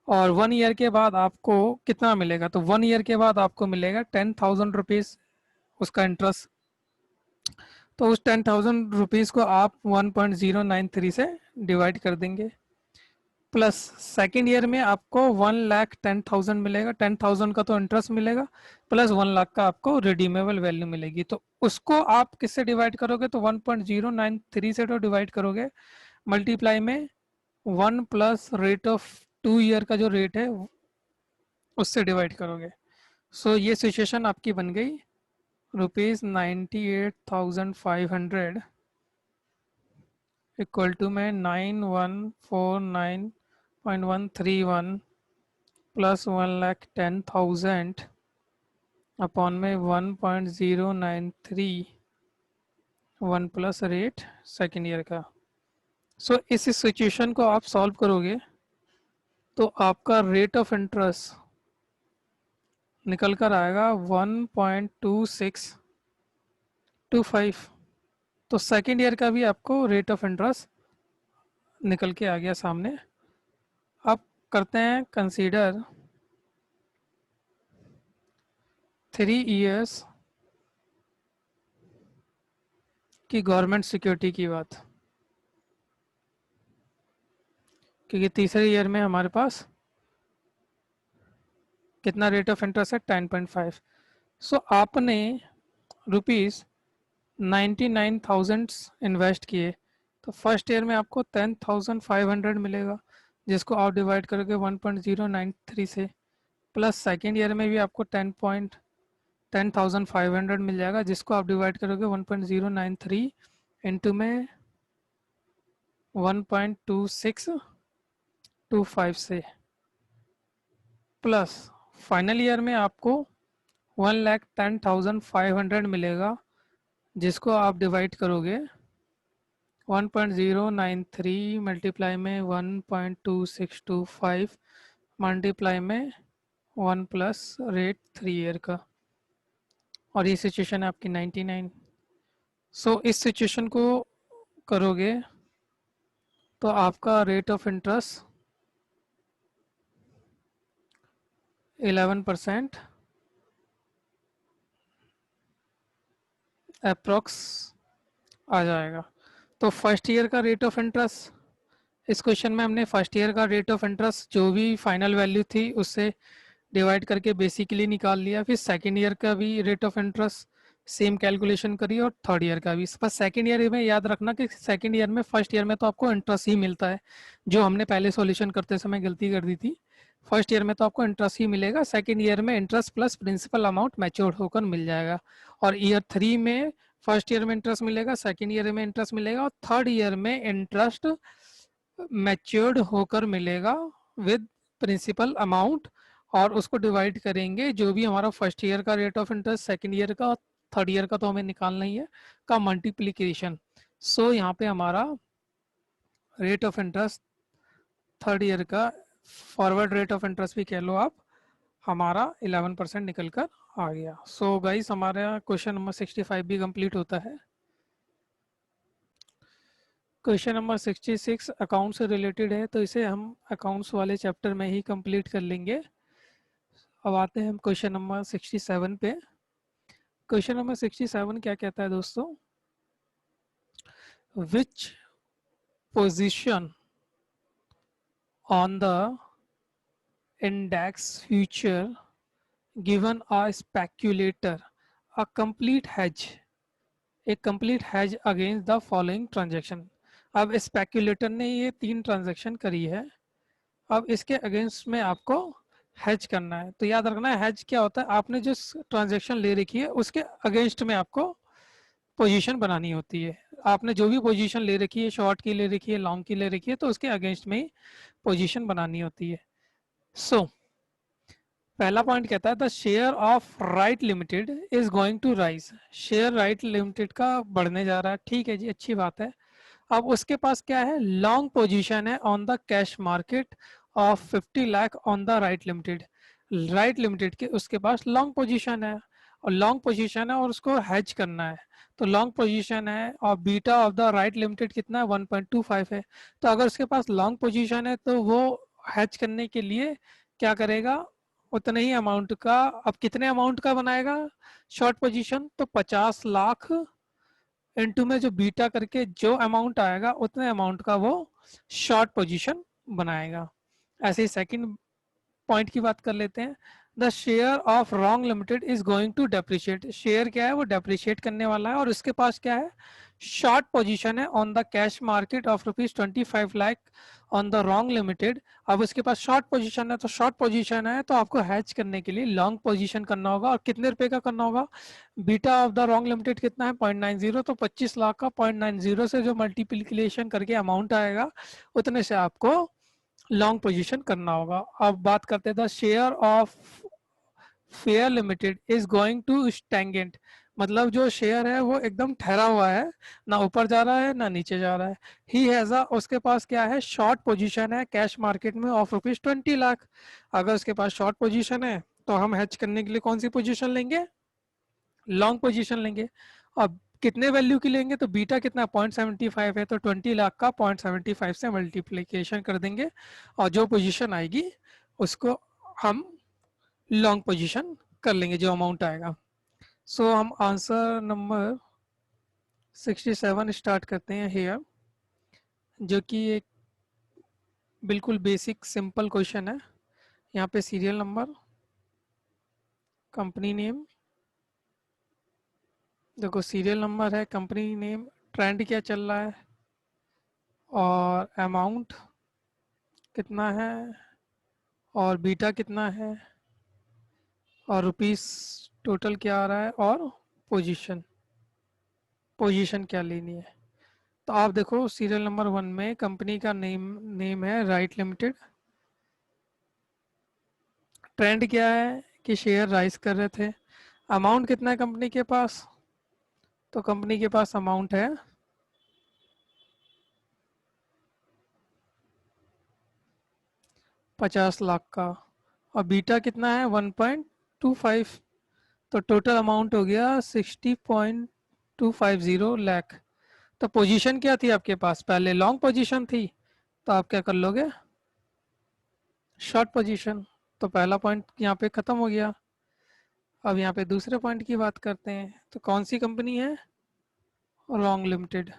और 1 ईयर के बाद आपको कितना मिलेगा? तो 1 ईयर के बाद आपको मिलेगा 10,000 रुपीज़ उसका इंटरेस्ट। तो उस 10,000 रुपीज़ को आप 1.093 से डिवाइड कर देंगे, प्लस सेकेंड ईयर में आपको 1,10,000 मिलेगा, 10,000 का तो इंटरेस्ट मिलेगा, प्लस 1 लाख का आपको रिडीमेबल वैल्यू मिलेगी। तो उसको आप किससे डिवाइड करोगे? तो 1.093 से तो डिवाइड करोगे, मल्टीप्लाई में 1 प्लस रेट ऑफ 2 ईयर का जो रेट है उससे डिवाइड करोगे। सो ये सिचुएशन आपकी बन गई ₹98,500 इक्वल टू में 9149.131 प्लस 1,10,000 अपॉन में 1.093 प्लस रेट सेकेंड ईयर का। सो इस सिचुएशन को आप सॉल्व करोगे तो आपका रेट ऑफ इंटरेस्ट निकल कर आएगा 1.2625। तो सेकेंड ईयर का भी आपको रेट ऑफ इंटरेस्ट निकल के आ गया सामने। अब करते हैं कंसीडर 3 इयर्स की गवर्नमेंट सिक्योरिटी की बात, क्योंकि तीसरे ईयर में हमारे पास कितना रेट ऑफ इंटरेस्ट है? 10.5। सो आपने ₹99,000 इन्वेस्ट किए, तो फर्स्ट ईयर में आपको 10,500 मिलेगा, जिसको आप डिवाइड करोगे 1.093 से, प्लस सेकेंड ईयर में भी आपको 10,500 मिल जाएगा, जिसको आप डिवाइड करोगे 1.093 इंटू में 1.2625 से, प्लस फाइनल ईयर में आपको 1,10,500 मिलेगा, जिसको आप डिवाइड करोगे 1.093 मल्टीप्लाई में 1.2625 मल्टीप्लाई में 1 प्लस रेट 3 ईयर का, और ये सिचुएशन है आपकी 99। सो इस सिचुएशन को करोगे तो आपका रेट ऑफ इंटरेस्ट 11% अप्रोक्स आ जाएगा। तो फर्स्ट ईयर का रेट ऑफ इंटरेस्ट, इस क्वेश्चन में हमने फर्स्ट ईयर का रेट ऑफ इंटरेस्ट जो भी फाइनल वैल्यू थी उससे डिवाइड करके बेसिकली निकाल लिया। फिर सेकेंड ईयर का भी rate of interest same calculation करिए और थर्ड ईयर का भी। बस सेकेंड ईयर में याद रखना कि सेकेंड ईयर में फर्स्ट ईयर में तो आपको इंटरेस्ट ही मिलता है, जो हमने पहले सॉल्यूशन करते समय गलती कर दी थी। फर्स्ट ईयर में तो आपको इंटरेस्ट ही मिलेगा, सेकेंड ईयर में interest plus principal amount mature होकर मिल जाएगा। और ईयर 3 में फर्स्ट ईयर में इंटरेस्ट मिलेगा, सेकेंड ईयर में इंटरेस्ट मिलेगा और थर्ड ईयर में इंटरेस्ट मैच्योर्ड होकर मिलेगा विद प्रिंसिपल अमाउंट। और उसको डिवाइड करेंगे जो भी हमारा फर्स्ट ईयर का rate of interest, second year का, थर्ड ईयर का तो हमें निकालना ही है, का मल्टीप्लीकेशन। सो यहाँ पे हमारा rate of interest third year का, फॉरवर्ड रेट ऑफ इंटरेस्ट भी कह लो आप, हमारा 11% निकल कर आ गया। सो गाइस हमारा क्वेश्चन नंबर 65 भी कंप्लीट होता है। क्वेश्चन नंबर 66 अकाउंट से रिलेटेड है, तो इसे हम अकाउंट्स वाले चैप्टर में ही कंप्लीट कर लेंगे। अब आते हैं हम क्वेश्चन नंबर 67 पे। क्वेश्चन नंबर 67 क्या कहता है दोस्तों? Which position on the index future given a speculator a complete hedge, एक complete has against the following transaction. अब स्पेक्यूलेटर ने ये 3 ट्रांजेक्शन करी है, अब इसके अगेंस्ट में आपको हैज करना है। तो याद रखना है हैज क्या होता है, आपने जो ट्रांजेक्शन ले रखी है उसके अगेंस्ट में आपको पोजीशन बनानी होती है। आपने जो भी पोजीशन ले रखी है, शॉर्ट की ले रखी है, लॉन्ग की ले रखी है, तो उसके अगेंस्ट में ही पोजीशन बनानी होती है। सो पहला पॉइंट कहता है the share of right limited is going to rise. Share right limited का बढ़ने जा रहा है, ठीक है जी, अच्छी बात है। अब उसके पास क्या है, लॉन्ग पोजीशन है on the cash market of 50 lakh on the right limited. Right limited के उसके पास लॉन्ग पोजीशन है, और लॉन्ग पोजीशन है और उसको हैज करना है। तो लॉन्ग पोजीशन है और beta of the right limited कितना है, 1.25 है। तो अगर उसके पास लॉन्ग पोजीशन है तो वो हैज करने के लिए क्या करेगा, उतने ही अमाउंट का, अब कितने अमाउंट का बनाएगा शॉर्ट पोजीशन, तो 50 लाख इनटू में जो बीटा करके जो अमाउंट आएगा उतने अमाउंट का वो शॉर्ट पोजीशन बनाएगा। ऐसे ही सेकंड पॉइंट की बात कर लेते हैं। The share of wrong limited is going to depreciate. Share क्या है, वो डेप्रिशिएट करने वाला है और उसके पास क्या है, शॉर्ट पोजीशन है on the cash market of ₹25 lakh on the wrong limited. अब उसके पास शॉर्ट पोजीशन है, तो शॉर्ट पोजीशन है तो आपको हैच करने के लिए लॉन्ग पोजीशन करना होगा। और कितने रुपए का करना होगा, beta of the wrong limited कितना है, 0.90, तो 25 लाख का 0.90 से जो मल्टीप्लीकेशन करके अमाउंट आएगा उतने से आपको लॉन्ग पोजीशन करना होगा। अब बात करते हैं the share of fair limited is going to stagnant. मतलब जो शेयर है वो एकदम ठहरा हुआ है, ना ऊपर जा रहा है ना नीचे जा रहा है। ही हैज अ, उसके पास क्या है, शॉर्ट पोजीशन है कैश मार्केट में ऑफ ₹20 लाख। अगर उसके पास शॉर्ट पोजीशन है तो हम हेज करने के लिए कौन सी पोजीशन लेंगे, लॉन्ग पोजीशन लेंगे। अब कितने वैल्यू की लेंगे, तो बीटा कितना 0.75 है, तो 20 लाख का 0.75 से मल्टीप्लीकेशन कर देंगे और जो पोजीशन आएगी उसको हम लॉन्ग पोजीशन कर लेंगे, जो अमाउंट आएगा। सो हम आंसर नंबर 67 स्टार्ट करते हैं हेयर, जो कि एक बिल्कुल बेसिक सिंपल क्वेश्चन है। यहाँ पे सीरियल नंबर, कंपनी नेम, देखो सीरियल नंबर है, कंपनी नेम, ट्रेंड क्या चल रहा है, और अमाउंट कितना है, और बीटा कितना है, और रुपीस टोटल क्या आ रहा है, और पोजीशन, पोजीशन क्या लेनी है। तो आप देखो सीरियल नंबर 1 में कंपनी का नेम है राइट लिमिटेड। ट्रेंड क्या है कि शेयर राइज कर रहे थे। अमाउंट कितना है कंपनी के पास, तो कंपनी के पास अमाउंट है 50 लाख का, और बीटा कितना है 1.25, तो टोटल अमाउंट हो गया 60.250 लाख। तो पोजीशन क्या थी आपके पास, पहले लॉन्ग पोजीशन थी, तो आप क्या कर लोगे, शॉर्ट पोजीशन। तो पहला पॉइंट यहाँ पे खत्म हो गया। अब यहाँ पे दूसरे पॉइंट की बात करते हैं, तो कौन सी कंपनी है, रॉन्ग लिमिटेड।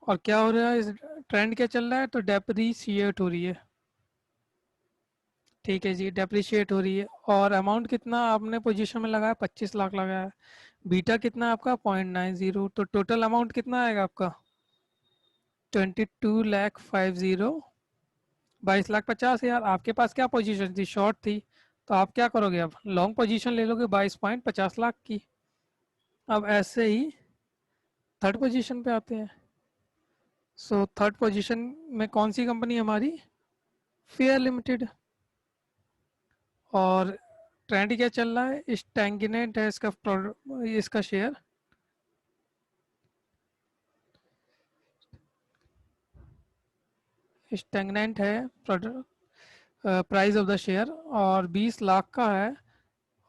और क्या हो रहा है, इस ट्रेंड क्या चल रहा है, तो डेप्रीशिएट हो रही है। ठीक है जी, डेप्रिशिएट हो रही है। और अमाउंट कितना आपने पोजीशन में लगाया? 25 लाख लगाया है। बीटा कितना आपका? 0.90। तो टोटल अमाउंट कितना आएगा आपका? 22,50,000। 22,50,000। आपके पास क्या पोजीशन थी? शॉर्ट थी। तो आप क्या करोगे? अब लॉन्ग पोजीशन ले लोगे 22.50 लाख की। अब ऐसे ही थर्ड पोजीशन पे आते हैं। सो थर्ड पोजीशन में कौन सी कंपनी है हमारी? Fair limited. और ट्रेंड क्या चल रहा है? स्टैग्नेंट है इसका इसका शेयर। स्टैग्नेंट है प्राइस ऑफ द शेयर, और 20 लाख का है।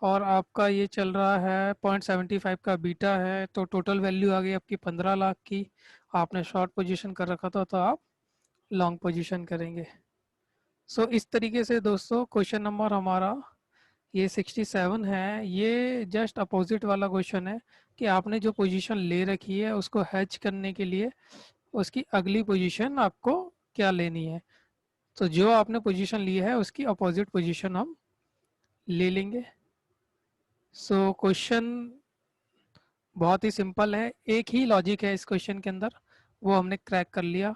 और आपका ये चल रहा है 0.75 का बीटा है, तो टोटल वैल्यू आ गई आपकी 15 लाख की। आपने शॉर्ट पोजीशन कर रखा था, तो आप लॉन्ग पोजीशन करेंगे। सो इस तरीके से दोस्तों क्वेश्चन नंबर हमारा ये 67 है। ये जस्ट अपोजिट वाला क्वेश्चन है कि आपने जो पोजीशन ले रखी है उसको हैच करने के लिए उसकी अगली पोजीशन आपको क्या लेनी है। तो जो आपने पोजीशन ली है उसकी अपोजिट पोजीशन हम ले लेंगे। सो क्वेश्चन बहुत ही सिंपल है, एक ही लॉजिक है इस क्वेश्चन के अंदर, वो हमने क्रैक कर लिया।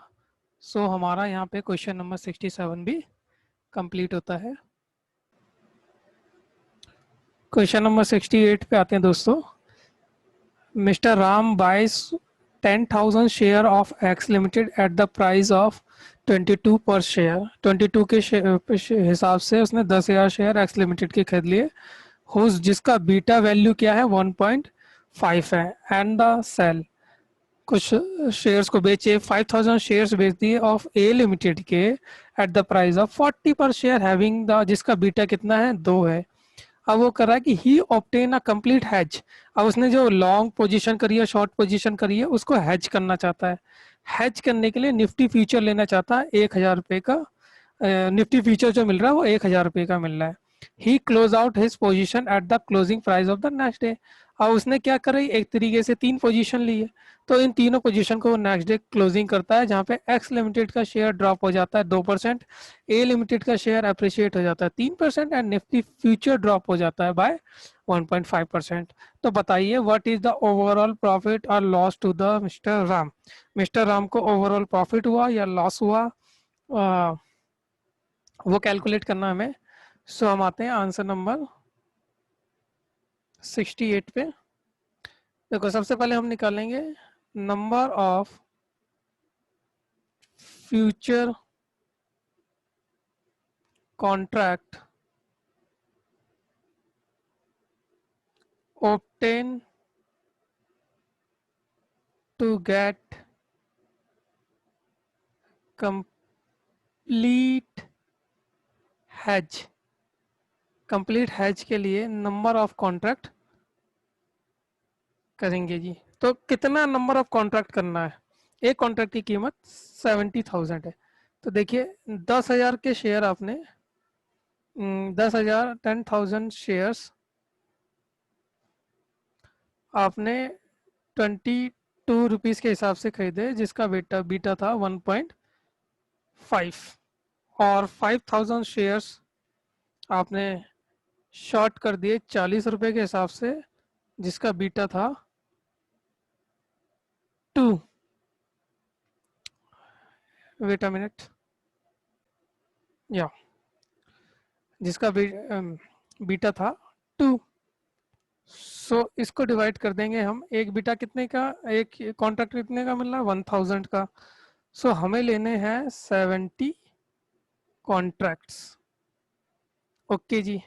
सो हमारा यहाँ पे क्वेश्चन नंबर 67 भी कंप्लीट होता है। क्वेश्चन नंबर 68 पे आते हैं दोस्तों। मिस्टर राम बाइस 10,000 share of x limited at the price of 22 पर शेयर। 22 के हिसाब से उसने 10,000 शेयर एक्स लिमिटेड के खरीद लिए, हुज जिसका बीटा वैल्यू क्या है? 1.5 है। एंड द सेल कुछ शेयर्स को बेचे, 5,000 शेयर्स बेच दिए ऑफ ए लिमिटेड के एट द प्राइस ऑफ 40 पर शेयर, हैविंग द जिसका बीटा कितना है? 2 है। अब वो कर रहा है कि ही ऑब्टेन अ कंप्लीट हैज। अब उसने जो लॉन्ग पोजीशन करी है, शॉर्ट पोजीशन करी है, उसको हैज करना चाहता है। हैज करने के लिए निफ्टी फ्यूचर लेना चाहता है 1,000 रुपये का। निफ्टी फ्यूचर जो मिल रहा है वो 1,000 रुपये का मिल रहा है। He close out his position at the closing price of the next day. अब उसने क्या करी? एक तरीके से 3 पोजीशन ली है, तो इन तीनों पोजीशन को नेक्स्ट डे क्लोजिंग करता है, जहाँ पे एक्स लिमिटेड का शेयर ड्रॉप हो जाता है 2%, ए लिमिटेड का शेयर अप्रिशिएट हो जाता है 3%, एंड निफ्टी फ्यूचर ड्रॉप हो जाता है बाय 1.5%। तो बताइए what is the overall profit और loss to the mister Ram. Mister Ram को ओवरऑल प्रॉफिट हुआ या लॉस हुआ, वो कैलकुलेट करना हमें। सो हम आते हैं आंसर नंबर 68 पे। देखो सबसे पहले हम निकालेंगे number of future contract obtain to get complete hedge। Complete has के लिए नंबर ऑफ कॉन्ट्रैक्ट करेंगे जी। तो कितना नंबर ऑफ कॉन्ट्रैक्ट करना है? एक कॉन्ट्रैक्ट की कीमत 70,000 है। तो देखिए 10,000 के शेयर आपने 10,000 10,000 शेयर्स आपने 22 रुपीज़ के हिसाब से खरीदे, जिसका बीटा बीटा था 1.5। और 5,000 शेयर्स आपने शॉर्ट कर दिए 40 रुपए के हिसाब से, जिसका बीटा था 2। वेट अ मिनट, या जिसका बीटा था 2। सो इसको डिवाइड कर देंगे हम। एक बीटा कितने का, एक कॉन्ट्रैक्ट कितने का मिल रहा है? 1,000 का। सो हमें लेने हैं 70 कॉन्ट्रैक्ट्स। ओके जी,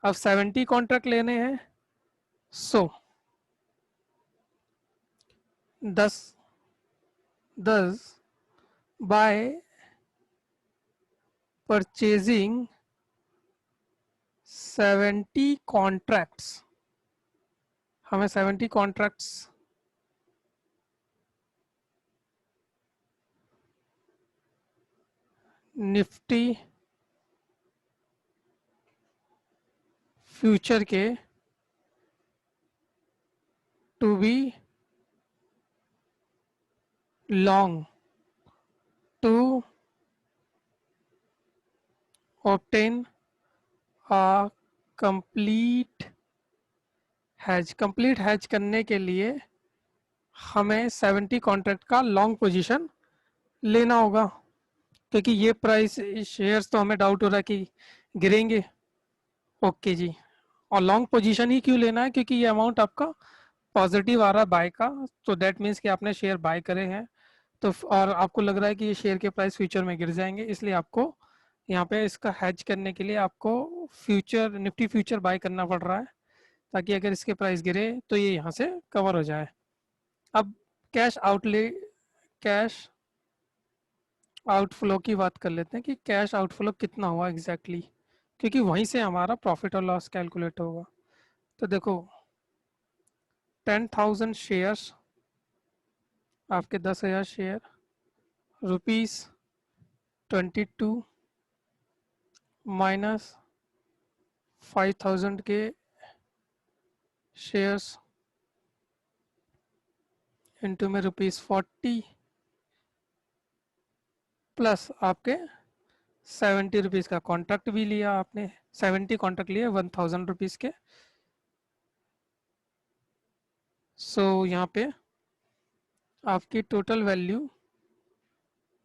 अब 70 कॉन्ट्रैक्ट लेने हैं। सो 10 10 बाय परचेजिंग 70 कॉन्ट्रैक्ट्स, हमें 70 कॉन्ट्रैक्ट्स निफ्टी फ्यूचर के to be long to obtain complete complete hedge करने के लिए हमें 70 कॉन्ट्रैक्ट का लॉन्ग पोजीशन लेना होगा, क्योंकि ये प्राइस शेयर्स तो हमें डाउट हो रहा है कि गिरेंगे। ओके जी। और लॉन्ग पोजीशन ही क्यों लेना है, क्योंकि ये अमाउंट आपका पॉजिटिव आ रहा है बाय का, तो दैट मीन्स कि आपने शेयर बाय करे हैं। तो और आपको लग रहा है कि ये शेयर के प्राइस फ्यूचर में गिर जाएंगे, इसलिए आपको यहाँ पे इसका हैज करने के लिए आपको फ्यूचर निफ्टी फ्यूचर बाय करना पड़ रहा है, ताकि अगर इसके प्राइस गिरे तो ये यहाँ से कवर हो जाए। अब कैश आउटले कैश आउटफ्लो की बात कर लेते हैं कि कैश आउटफ्लो कितना हुआ एग्जैक्टली क्योंकि वहीं से हमारा प्रॉफिट और लॉस कैलकुलेट होगा। तो देखो 10,000 शेयर्स, आपके 10,000 शेयर, ₹22 माइनस 5,000 के शेयर्स इंटू में ₹40 प्लस आपके 70 रुपीज़ का कॉन्ट्रैक्ट भी लिया आपने, 70 कॉन्ट्रैक्ट लिए 1,000 रुपीज़ के। सो यहाँ पे आपकी टोटल वैल्यू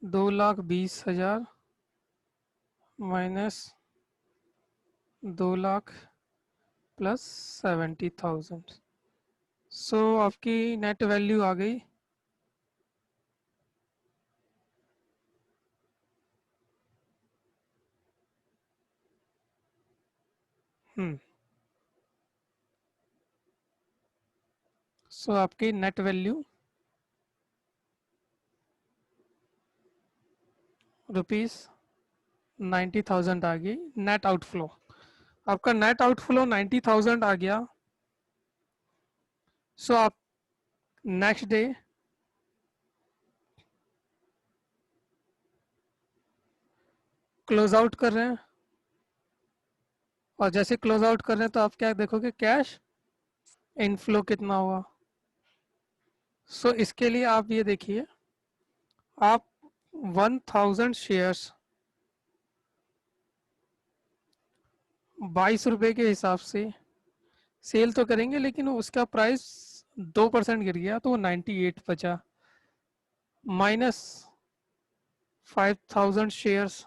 2,20,000 माइनस 2,00,000 प्लस 70,000। सो आपकी नेट वैल्यू आ गई सो आपकी नेट वैल्यू ₹90,000 आ गई। नेट आउटफ्लो, आपका नेट आउटफ्लो 90,000 आ गया। सो आप नेक्स्ट डे क्लोज आउट कर रहे हैं, और जैसे क्लोज आउट कर रहे हैं तो आप क्या देखोगे, कैश इनफ्लो कितना हुआ। सो इसके लिए आप ये देखिए, आप 1,000 शेयर्स 22 रुपए के हिसाब से सेल तो करेंगे, लेकिन उसका प्राइस 2% गिर गया तो वो 98 बचा, माइनस 5,000 शेयर्स,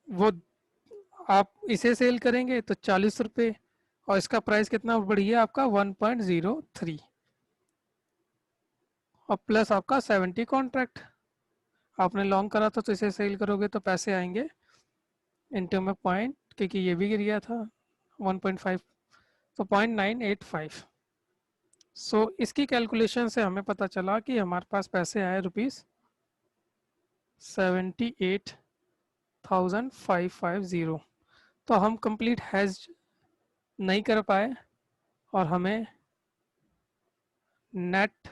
वो आप इसे सेल करेंगे तो 40 रुपए, और इसका प्राइस कितना बढ़ गया आपका 1.03, और प्लस आपका 70 कॉन्ट्रैक्ट आपने लॉन्ग करा था, तो इसे सेल करोगे तो पैसे आएंगे इनटू में पॉइंट, क्योंकि ये भी गिर गया था 1.5, तो 0.985। सो इसकी कैलकुलेशन से हमें पता चला कि हमारे पास पैसे आए ₹78,550। तो हम कंप्लीट हैज नहीं कर पाए, और हमें net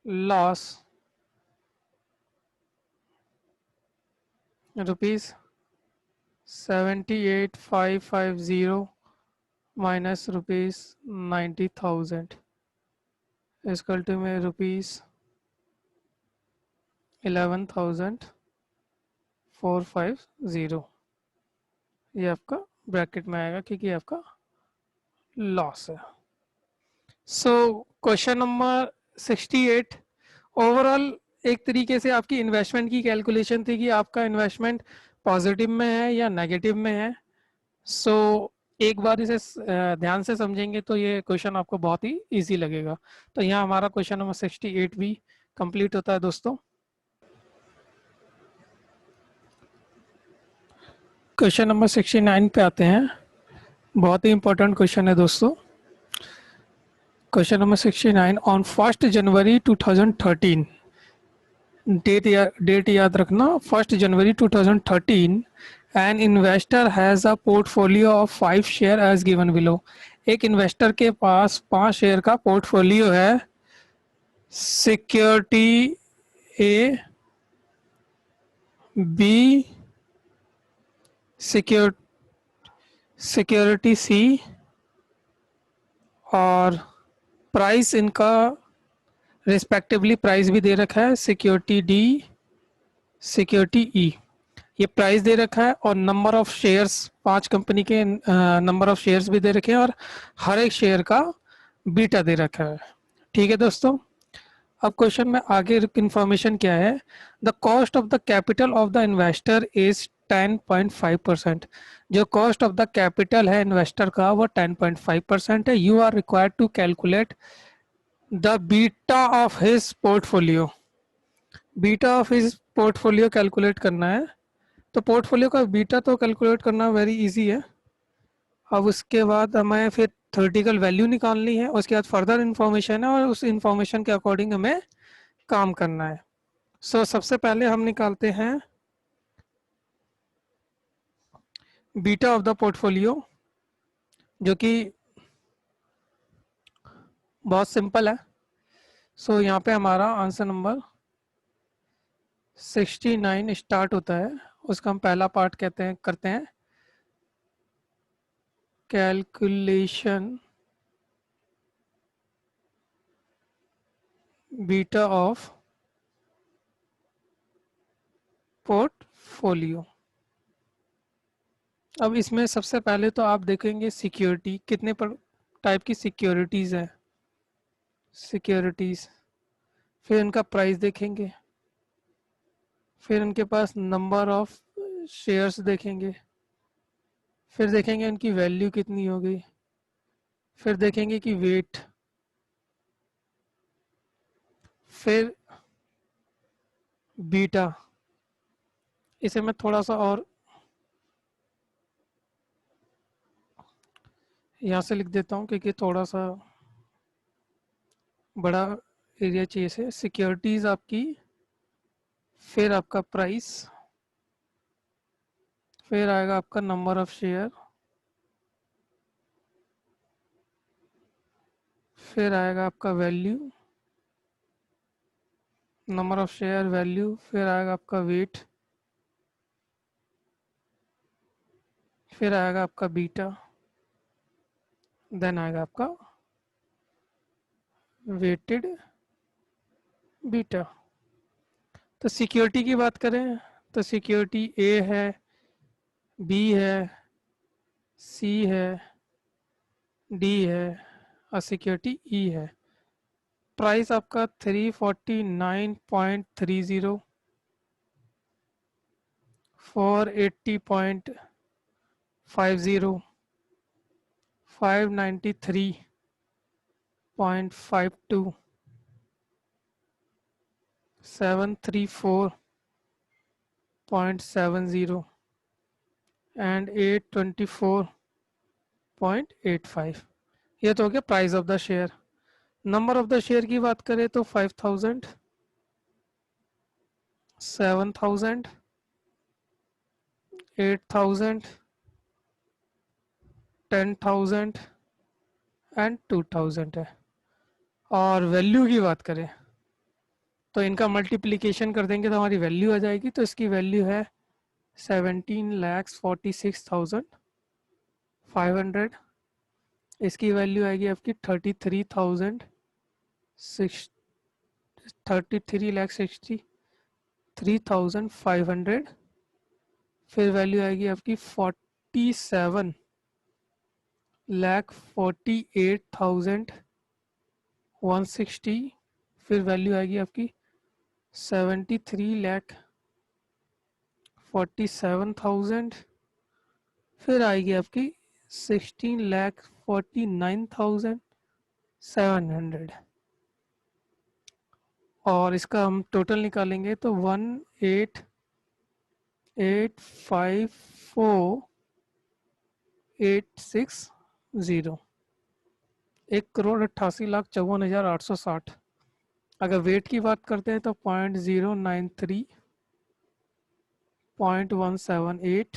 loss ₹78,550 minus ₹90,000 is equal to में ₹11,450, ये आपका ब्रैकेट में आएगा क्योंकि आपका लॉस है। सो क्वेश्चन नंबर 68 ओवरऑल एक तरीके से आपकी इन्वेस्टमेंट की कैलकुलेशन थी कि आपका इन्वेस्टमेंट पॉजिटिव में है या नेगेटिव में है। सो एक बार इसे ध्यान से समझेंगे तो ये क्वेश्चन आपको बहुत ही इजी लगेगा। तो यहाँ हमारा क्वेश्चन नंबर 68 भी कंप्लीट होता है दोस्तों। क्वेश्चन नंबर 69 पे आते हैं, बहुत ही इंपॉर्टेंट क्वेश्चन है दोस्तों। Question number 69, on 1 January 2013, date याद रखना, 1 January 2013, an investor has a portfolio of 5 share as given below. एक इन्वेस्टर के पास 5 शेयर का पोर्टफोलियो है। Security A, B, security C, और प्राइस इनका रिस्पेक्टिवली प्राइस भी दे रखा है, सिक्योरिटी डी, सिक्योरिटी ई, ये प्राइस दे रखा है और नंबर ऑफ शेयर्स, 5 कंपनी के नंबर ऑफ शेयर्स भी दे रखे हैं और हर एक शेयर का बीटा दे रखा है। ठीक है दोस्तों, अब क्वेश्चन में आगे इंफॉर्मेशन क्या है। The cost of the capital of the investor is 10.5%। जो कॉस्ट ऑफ द कैपिटल है इन्वेस्टर का वो 10.5% है। You are required to calculate the beta of his portfolio. Beta of his portfolio calculate करना है। तो पोर्टफोलियो का बीटा तो कैलकुलेट करना वेरी इजी है। अब उसके बाद हमें फिर थ्योरेटिकल वैल्यू निकालनी है, उसके बाद फर्दर इंफॉर्मेशन है और उस इंफॉर्मेशन के अकॉर्डिंग हमें काम करना है। सबसे पहले हम निकालते हैं बीटा ऑफ द पोर्टफोलियो, जो कि बहुत सिंपल है। यहाँ पे हमारा आंसर नंबर 69 स्टार्ट होता है। उसका हम पहला पार्ट करते हैं कैलकुलेशन बीटा ऑफ पोर्टफोलियो। अब इसमें सबसे पहले तो आप देखेंगे सिक्योरिटी, कितने पर टाइप की सिक्योरिटीज़ है, सिक्योरिटीज़, फिर इनका प्राइस देखेंगे, फिर इनके पास नंबर ऑफ शेयर्स देखेंगे, फिर देखेंगे इनकी वैल्यू कितनी हो गई, फिर देखेंगे कि वेट, फिर बीटा। इसे मैं थोड़ा सा और यहाँ से लिख देता हूँ क्योंकि थोड़ा सा बड़ा एरिया चाहिए से। सिक्योरिटीज़ आपकी, फिर आपका प्राइस, फिर आएगा आपका नंबर ऑफ शेयर, फिर आएगा आपका value, number of share, value, फिर आएगा आपका वेट, फिर आएगा आपका बीटा, देन आएगा आपका वेटेड बीटा। तो सिक्योरिटी की बात करें तो सिक्योरिटी ए है, बी है, सी है, डी है और सिक्योरिटी ई है। प्राइस आपका 349.30, 480.50, 593.52, 734.70 एंड 824.85। ये तो हो गया price of the share. Number of the share की बात करें तो 5000, 7000, 8000, 10,000 एंड 2000 है। और वैल्यू की बात करें तो इनका मल्टीप्लिकेशन कर देंगे तो हमारी वैल्यू आ जाएगी। तो इसकी वैल्यू है 17,46,500। इसकी वैल्यू आएगी आपकी 33,63,63,500। फिर वैल्यू आएगी आपकी 47,48,160। फिर वैल्यू आएगी आपकी 73,47,000। फिर आएगी आपकी 16,49,700। और इसका हम टोटल निकालेंगे तो 1,88,548,6, 1,88,54,860। अगर वेट की बात करते हैं तो 0.093, 0.178,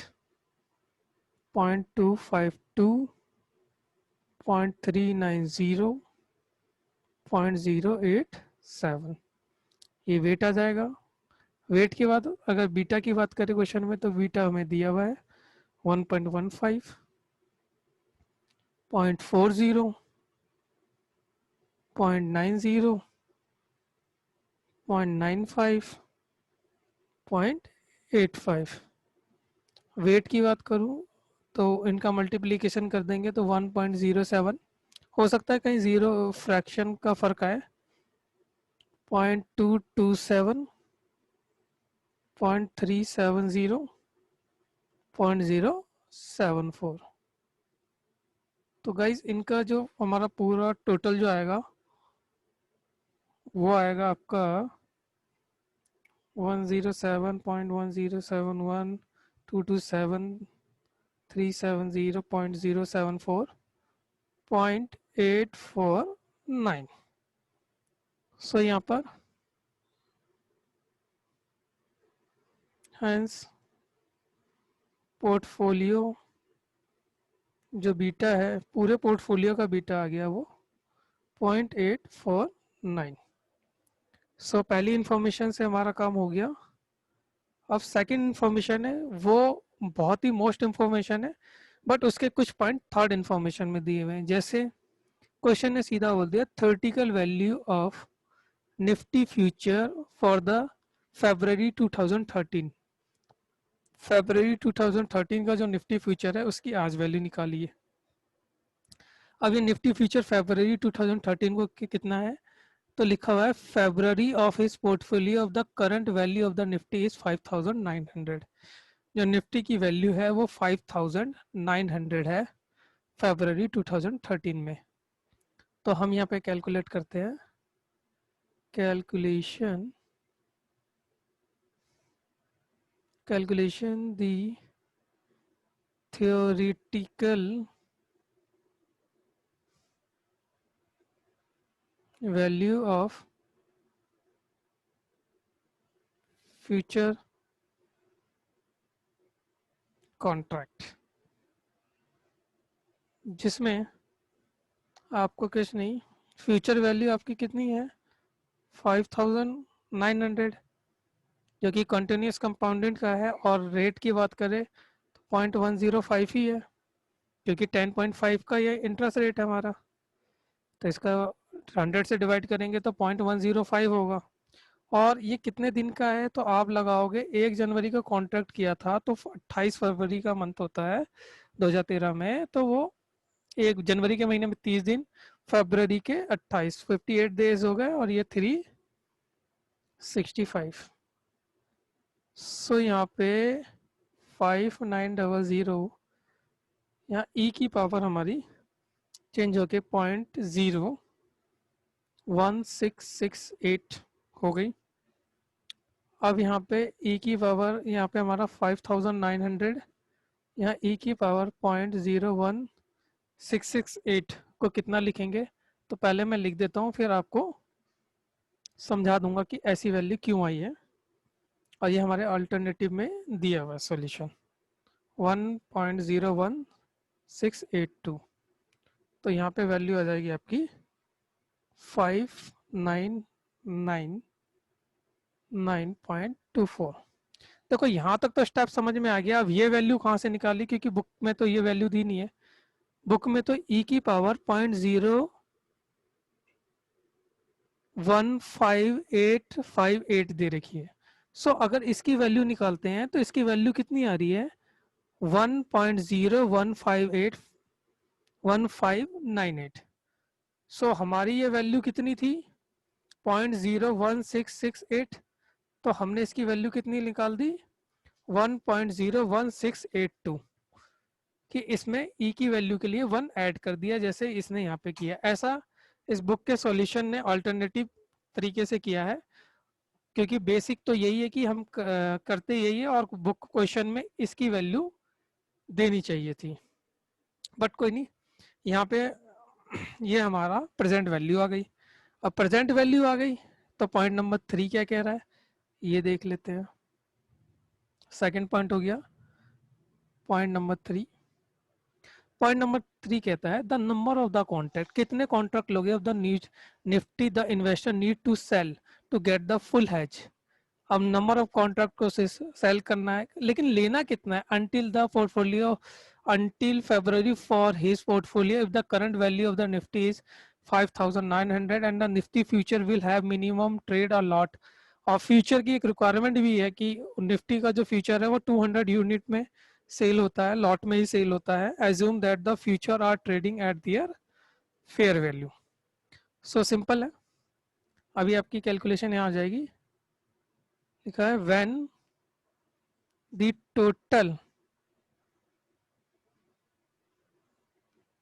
0.252, 0.390, 0.087, ये वेट आ जाएगा। वेट के बाद अगर बीटा की बात करें क्वेश्चन में तो बीटा हमें दिया हुआ है 1.15, 0.40, 0.90, 0.95, 0.85। वेट की बात करूँ तो इनका मल्टीप्लिकेशन कर देंगे तो 1.07। हो सकता है कहीं जीरो फ्रैक्शन का फर्क आए, 0.227, 0.370, 0.074। तो गाइज इनका जो हमारा पूरा टोटल जो आएगा वो आएगा आपका 107.1071, 227, 370.074, 0.849। सो यहाँ पर हैंस पोर्टफोलियो जो बीटा है, पूरे पोर्टफोलियो का बीटा आ गया वो 0.849। सो पहली इंफॉर्मेशन से हमारा काम हो गया। अब सेकंड इंफॉर्मेशन है वो बहुत ही मोस्ट इंफॉर्मेशन है, बट उसके कुछ पॉइंट थर्ड इंफॉर्मेशन में दिए हुए हैं। जैसे क्वेश्चन ने सीधा बोल दिया theoretical value of Nifty future for the February 2013। February 2013 का जो निफ्टी फ्यूचर है उसकी आज वैल्यू निकालिए। अब ये निफ्टी फ्यूचर February 2013 को कितना है, तो लिखा हुआ है February of his portfolio of the current value of the Nifty is 5900। जो निफ्टी की वैल्यू है वो 5900 है February 2013 में। तो हम यहाँ पे कैलकुलेट करते हैं, calculation the theoretical value of future contract, जिसमें आपको कुछ नहीं, फ्यूचर वैल्यू आपकी कितनी है 5900, जो कि कंटिन्यूस कंपाउंडेंट का है, और रेट की बात करें तो 0.105 ही है, क्योंकि 10.5 का ये इंटरेस्ट रेट है हमारा। तो इसका 100 से डिवाइड करेंगे तो 0.105 होगा। और ये कितने दिन का है, तो आप लगाओगे 1 जनवरी का कॉन्ट्रैक्ट किया था तो 28 फरवरी का मंथ होता है 2013 में, तो वो 1 जनवरी के महीने में 30 दिन, फरवरी के 28, 58 डेज हो गए, और ये 365। सो यहाँ पे 5900, यहाँ ई की पावर हमारी चेंज होके 0.01668 हो गई। अब यहाँ पे ई की पावर, यहाँ पे हमारा 5900, यहाँ ई की पावर 0.01668 को कितना लिखेंगे, तो पहले मैं लिख देता हूँ फिर आपको समझा दूंगा कि ऐसी वैल्यू क्यों आई है। और ये हमारे अल्टरनेटिव में दिया हुआ है सॉल्यूशन 1.01682। तो यहाँ पे वैल्यू आ जाएगी आपकी 599.24। देखो यहाँ तक तो स्टेप समझ में आ गया। अब ये वैल्यू कहाँ से निकाली, क्योंकि बुक में तो ये वैल्यू दी नहीं है। बुक में तो ई की पावर 0.01558 दे रखी है। सो अगर इसकी वैल्यू निकालते हैं तो इसकी वैल्यू कितनी आ रही है 1.015811598। सो हमारी ये वैल्यू कितनी थी 0.01668, तो हमने इसकी वैल्यू कितनी निकाल दी 1.01682, कि इसमें ई की वैल्यू के लिए 1 ऐड कर दिया जैसे इसने यहाँ पे किया। ऐसा इस बुक के सॉल्यूशन ने अल्टरनेटिव तरीके से किया है, क्योंकि बेसिक तो यही है कि हम करते यही है, और बुक क्वेश्चन में इसकी वैल्यू देनी चाहिए थी, बट कोई नहीं। यहाँ पे ये हमारा प्रेजेंट वैल्यू आ गई। अब प्रेजेंट वैल्यू आ गई तो पॉइंट नंबर 3 क्या कह रहा है ये देख लेते हैं। सेकंड पॉइंट हो गया पॉइंट नंबर 3। पॉइंट नंबर 3 कहता है the number of the contract, कितने कॉन्ट्रैक्ट लोगे of the Nifty the investor need to sell to get the full hedge. अब नंबर ऑफ कॉन्ट्रैक्ट को सेल करना है, लेकिन लेना कितना है until the portfolio, until February for his portfolio if the current value of the Nifty is 5900 and the Nifty future will have minimum trade or lot और future की एक रिक्वायरमेंट भी है कि निफ्टी का जो फ्यूचर है वो 200 यूनिट में सेल होता है, लॉट में ही सेल होता है। Assume that the future are trading at their fair value. So simple है, अभी आपकी कैलकुलेशन यहाँ आ जाएगी। लिखा है when the total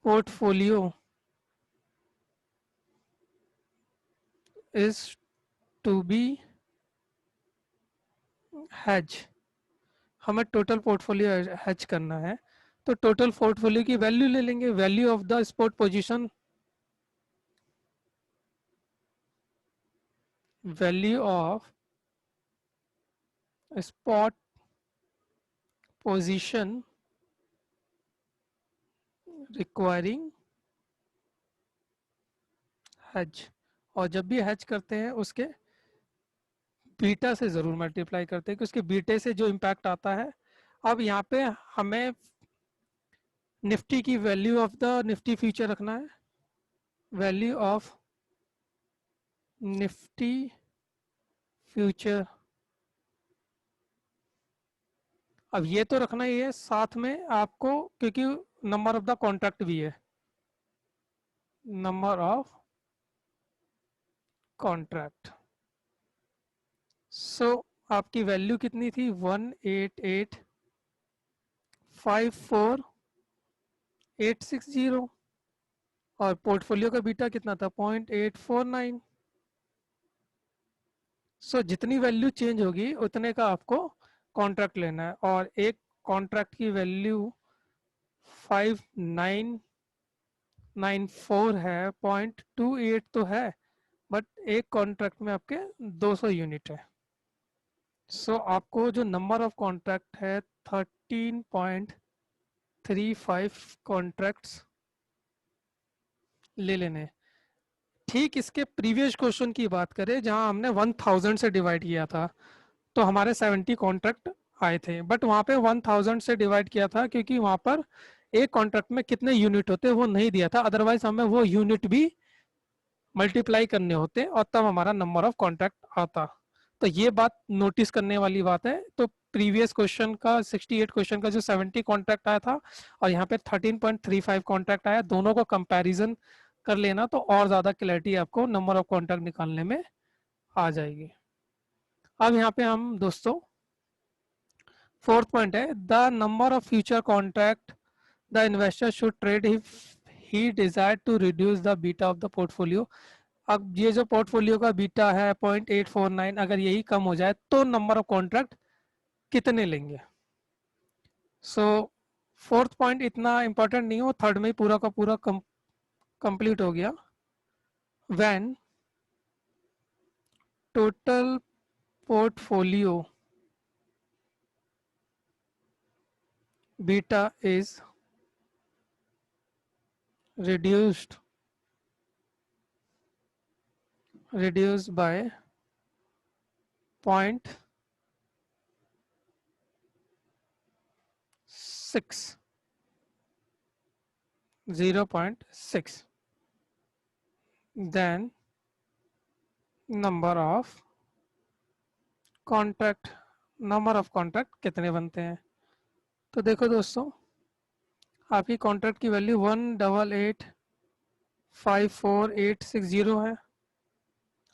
portfolio is to be hedge, हमें टोटल पोर्टफोलियो हैज करना है, तो टोटल पोर्टफोलियो की वैल्यू ले लेंगे, value of the spot position, value of spot position requiring hedge. और जब भी हैज करते हैं उसके बीटा से जरूर मल्टीप्लाई करते हैं कि उसके बीटे से जो इम्पैक्ट आता है। अब यहाँ पे हमें निफ्टी की value of the Nifty future रखना है, वैल्यू ऑफ निफ्टी फ्यूचर। अब ये तो रखना ही है, साथ में आपको क्योंकि नंबर ऑफ द कॉन्ट्रैक्ट भी है, नंबर ऑफ कॉन्ट्रैक्ट। सो आपकी वैल्यू कितनी थी, 188,54860, और पोर्टफोलियो का बीटा कितना था, 0.849। सो जितनी वैल्यू चेंज होगी उतने का आपको कॉन्ट्रैक्ट लेना है, और एक कॉन्ट्रैक्ट की वैल्यू 5994 है, 0.28 तो है, बट एक कॉन्ट्रैक्ट में आपके 200 यूनिट है। सो आपको जो नंबर ऑफ कॉन्ट्रैक्ट है 13.35 कॉन्ट्रैक्ट्स ले लेने। ठीक इसके प्रीवियस क्वेश्चन की बात करें जहां हमने 1000 से डिवाइड किया था, तो हमारे 70 कॉन्ट्रैक्ट आए थे, बट वहां पे 1000 से डिवाइड किया था क्योंकि वहां पर एक कॉन्ट्रैक्ट में कितने यूनिट होते वो नहीं दिया था, अदरवाइज हमें वो यूनिट भी मल्टीप्लाई करने होते और तब हमारा नंबर ऑफ कॉन्ट्रैक्ट आता। तो ये बात नोटिस करने वाली बात है। तो प्रीवियस क्वेश्चन का 68 क्वेश्चन का जो 70 कॉन्ट्रैक्ट आया था और यहाँ पे 13.35 कॉन्ट्रैक्ट आया, दोनों को कंपैरिजन कर लेना तो और ज्यादा क्लैरिटी आपको नंबर ऑफ कॉन्ट्रैक्ट निकालने में आ जाएगी। अब यहाँ पे हम दोस्तों फोर्थ पॉइंट है, the number of future contract the investor should trade if he desire to reduce the beta of the portfolio. अब ये जो पोर्टफोलियो का बीटा है 0.849, अगर यही कम हो जाए तो नंबर ऑफ कॉन्ट्रैक्ट कितने लेंगे। सो फोर्थ पॉइंट इतना इंपॉर्टेंट नहीं हो, थर्ड में ही पूरा का पूरा कंप्लीट हो गया। When total portfolio beta is reduced by 0.6, then number of contract, number of contract कितने बनते हैं। तो देखो दोस्तों, आपकी कॉन्ट्रैक्ट की वैल्यू 188,54860 है।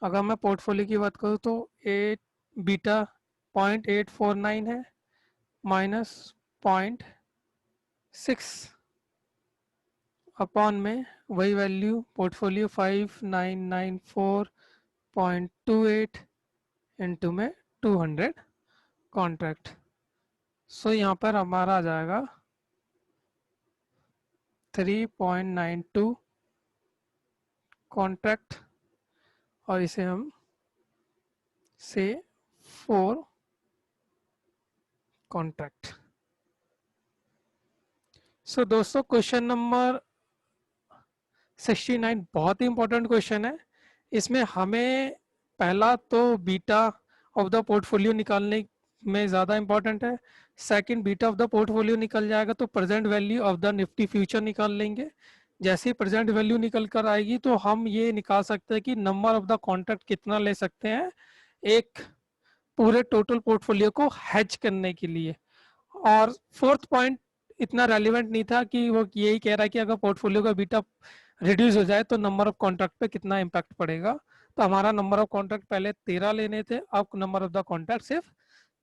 अगर मैं पोर्टफोलियो की बात करूँ तो 8 बीटा 0.849 है, माइनस 0.6 अपॉन में वही वैल्यू पोर्टफोलियो 5994.28 इंटू में 200 कॉन्ट्रैक्ट। सो यहाँ पर हमारा आ जाएगा 3.92 कॉन्ट्रैक्ट, और इसे हम से 4 कॉन्ट्रैक्ट। सो दोस्तों क्वेश्चन नंबर 69 बहुत ही इंपॉर्टेंट क्वेश्चन है। इसमें हमें पहला तो बीटा ऑफ द पोर्टफोलियो निकालने में ज़्यादा इंपॉर्टेंट है, second beta of the portfolio निकल जाएगा तो present value of the Nifty future निकाल लेंगे। जैसे ही प्रेजेंट वैल्यू निकल कर आएगी तो हम ये निकाल सकते हैं कि नंबर ऑफ द कॉन्ट्रैक्ट कितना ले सकते हैं एक पूरे टोटल पोर्टफोलियो को हेज करने के लिए। और फोर्थ पॉइंट इतना रेलिवेंट नहीं था कि वो यही कह रहा है कि अगर पोर्टफोलियो का बीटा रिड्यूस हो जाए तो नंबर ऑफ कॉन्ट्रैक्ट पे कितना इम्पैक्ट पड़ेगा। तो हमारा नंबर ऑफ कॉन्ट्रैक्ट पहले 13 लेने थे, अब नंबर ऑफ द कॉन्ट्रैक्ट सिर्फ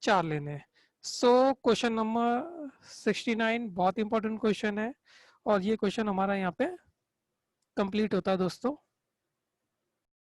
4 लेने हैं। सो क्वेश्चन नंबर 69 बहुत इंपॉर्टेंट क्वेश्चन है और ये क्वेश्चन हमारा यहाँ पे कंप्लीट होता है दोस्तों।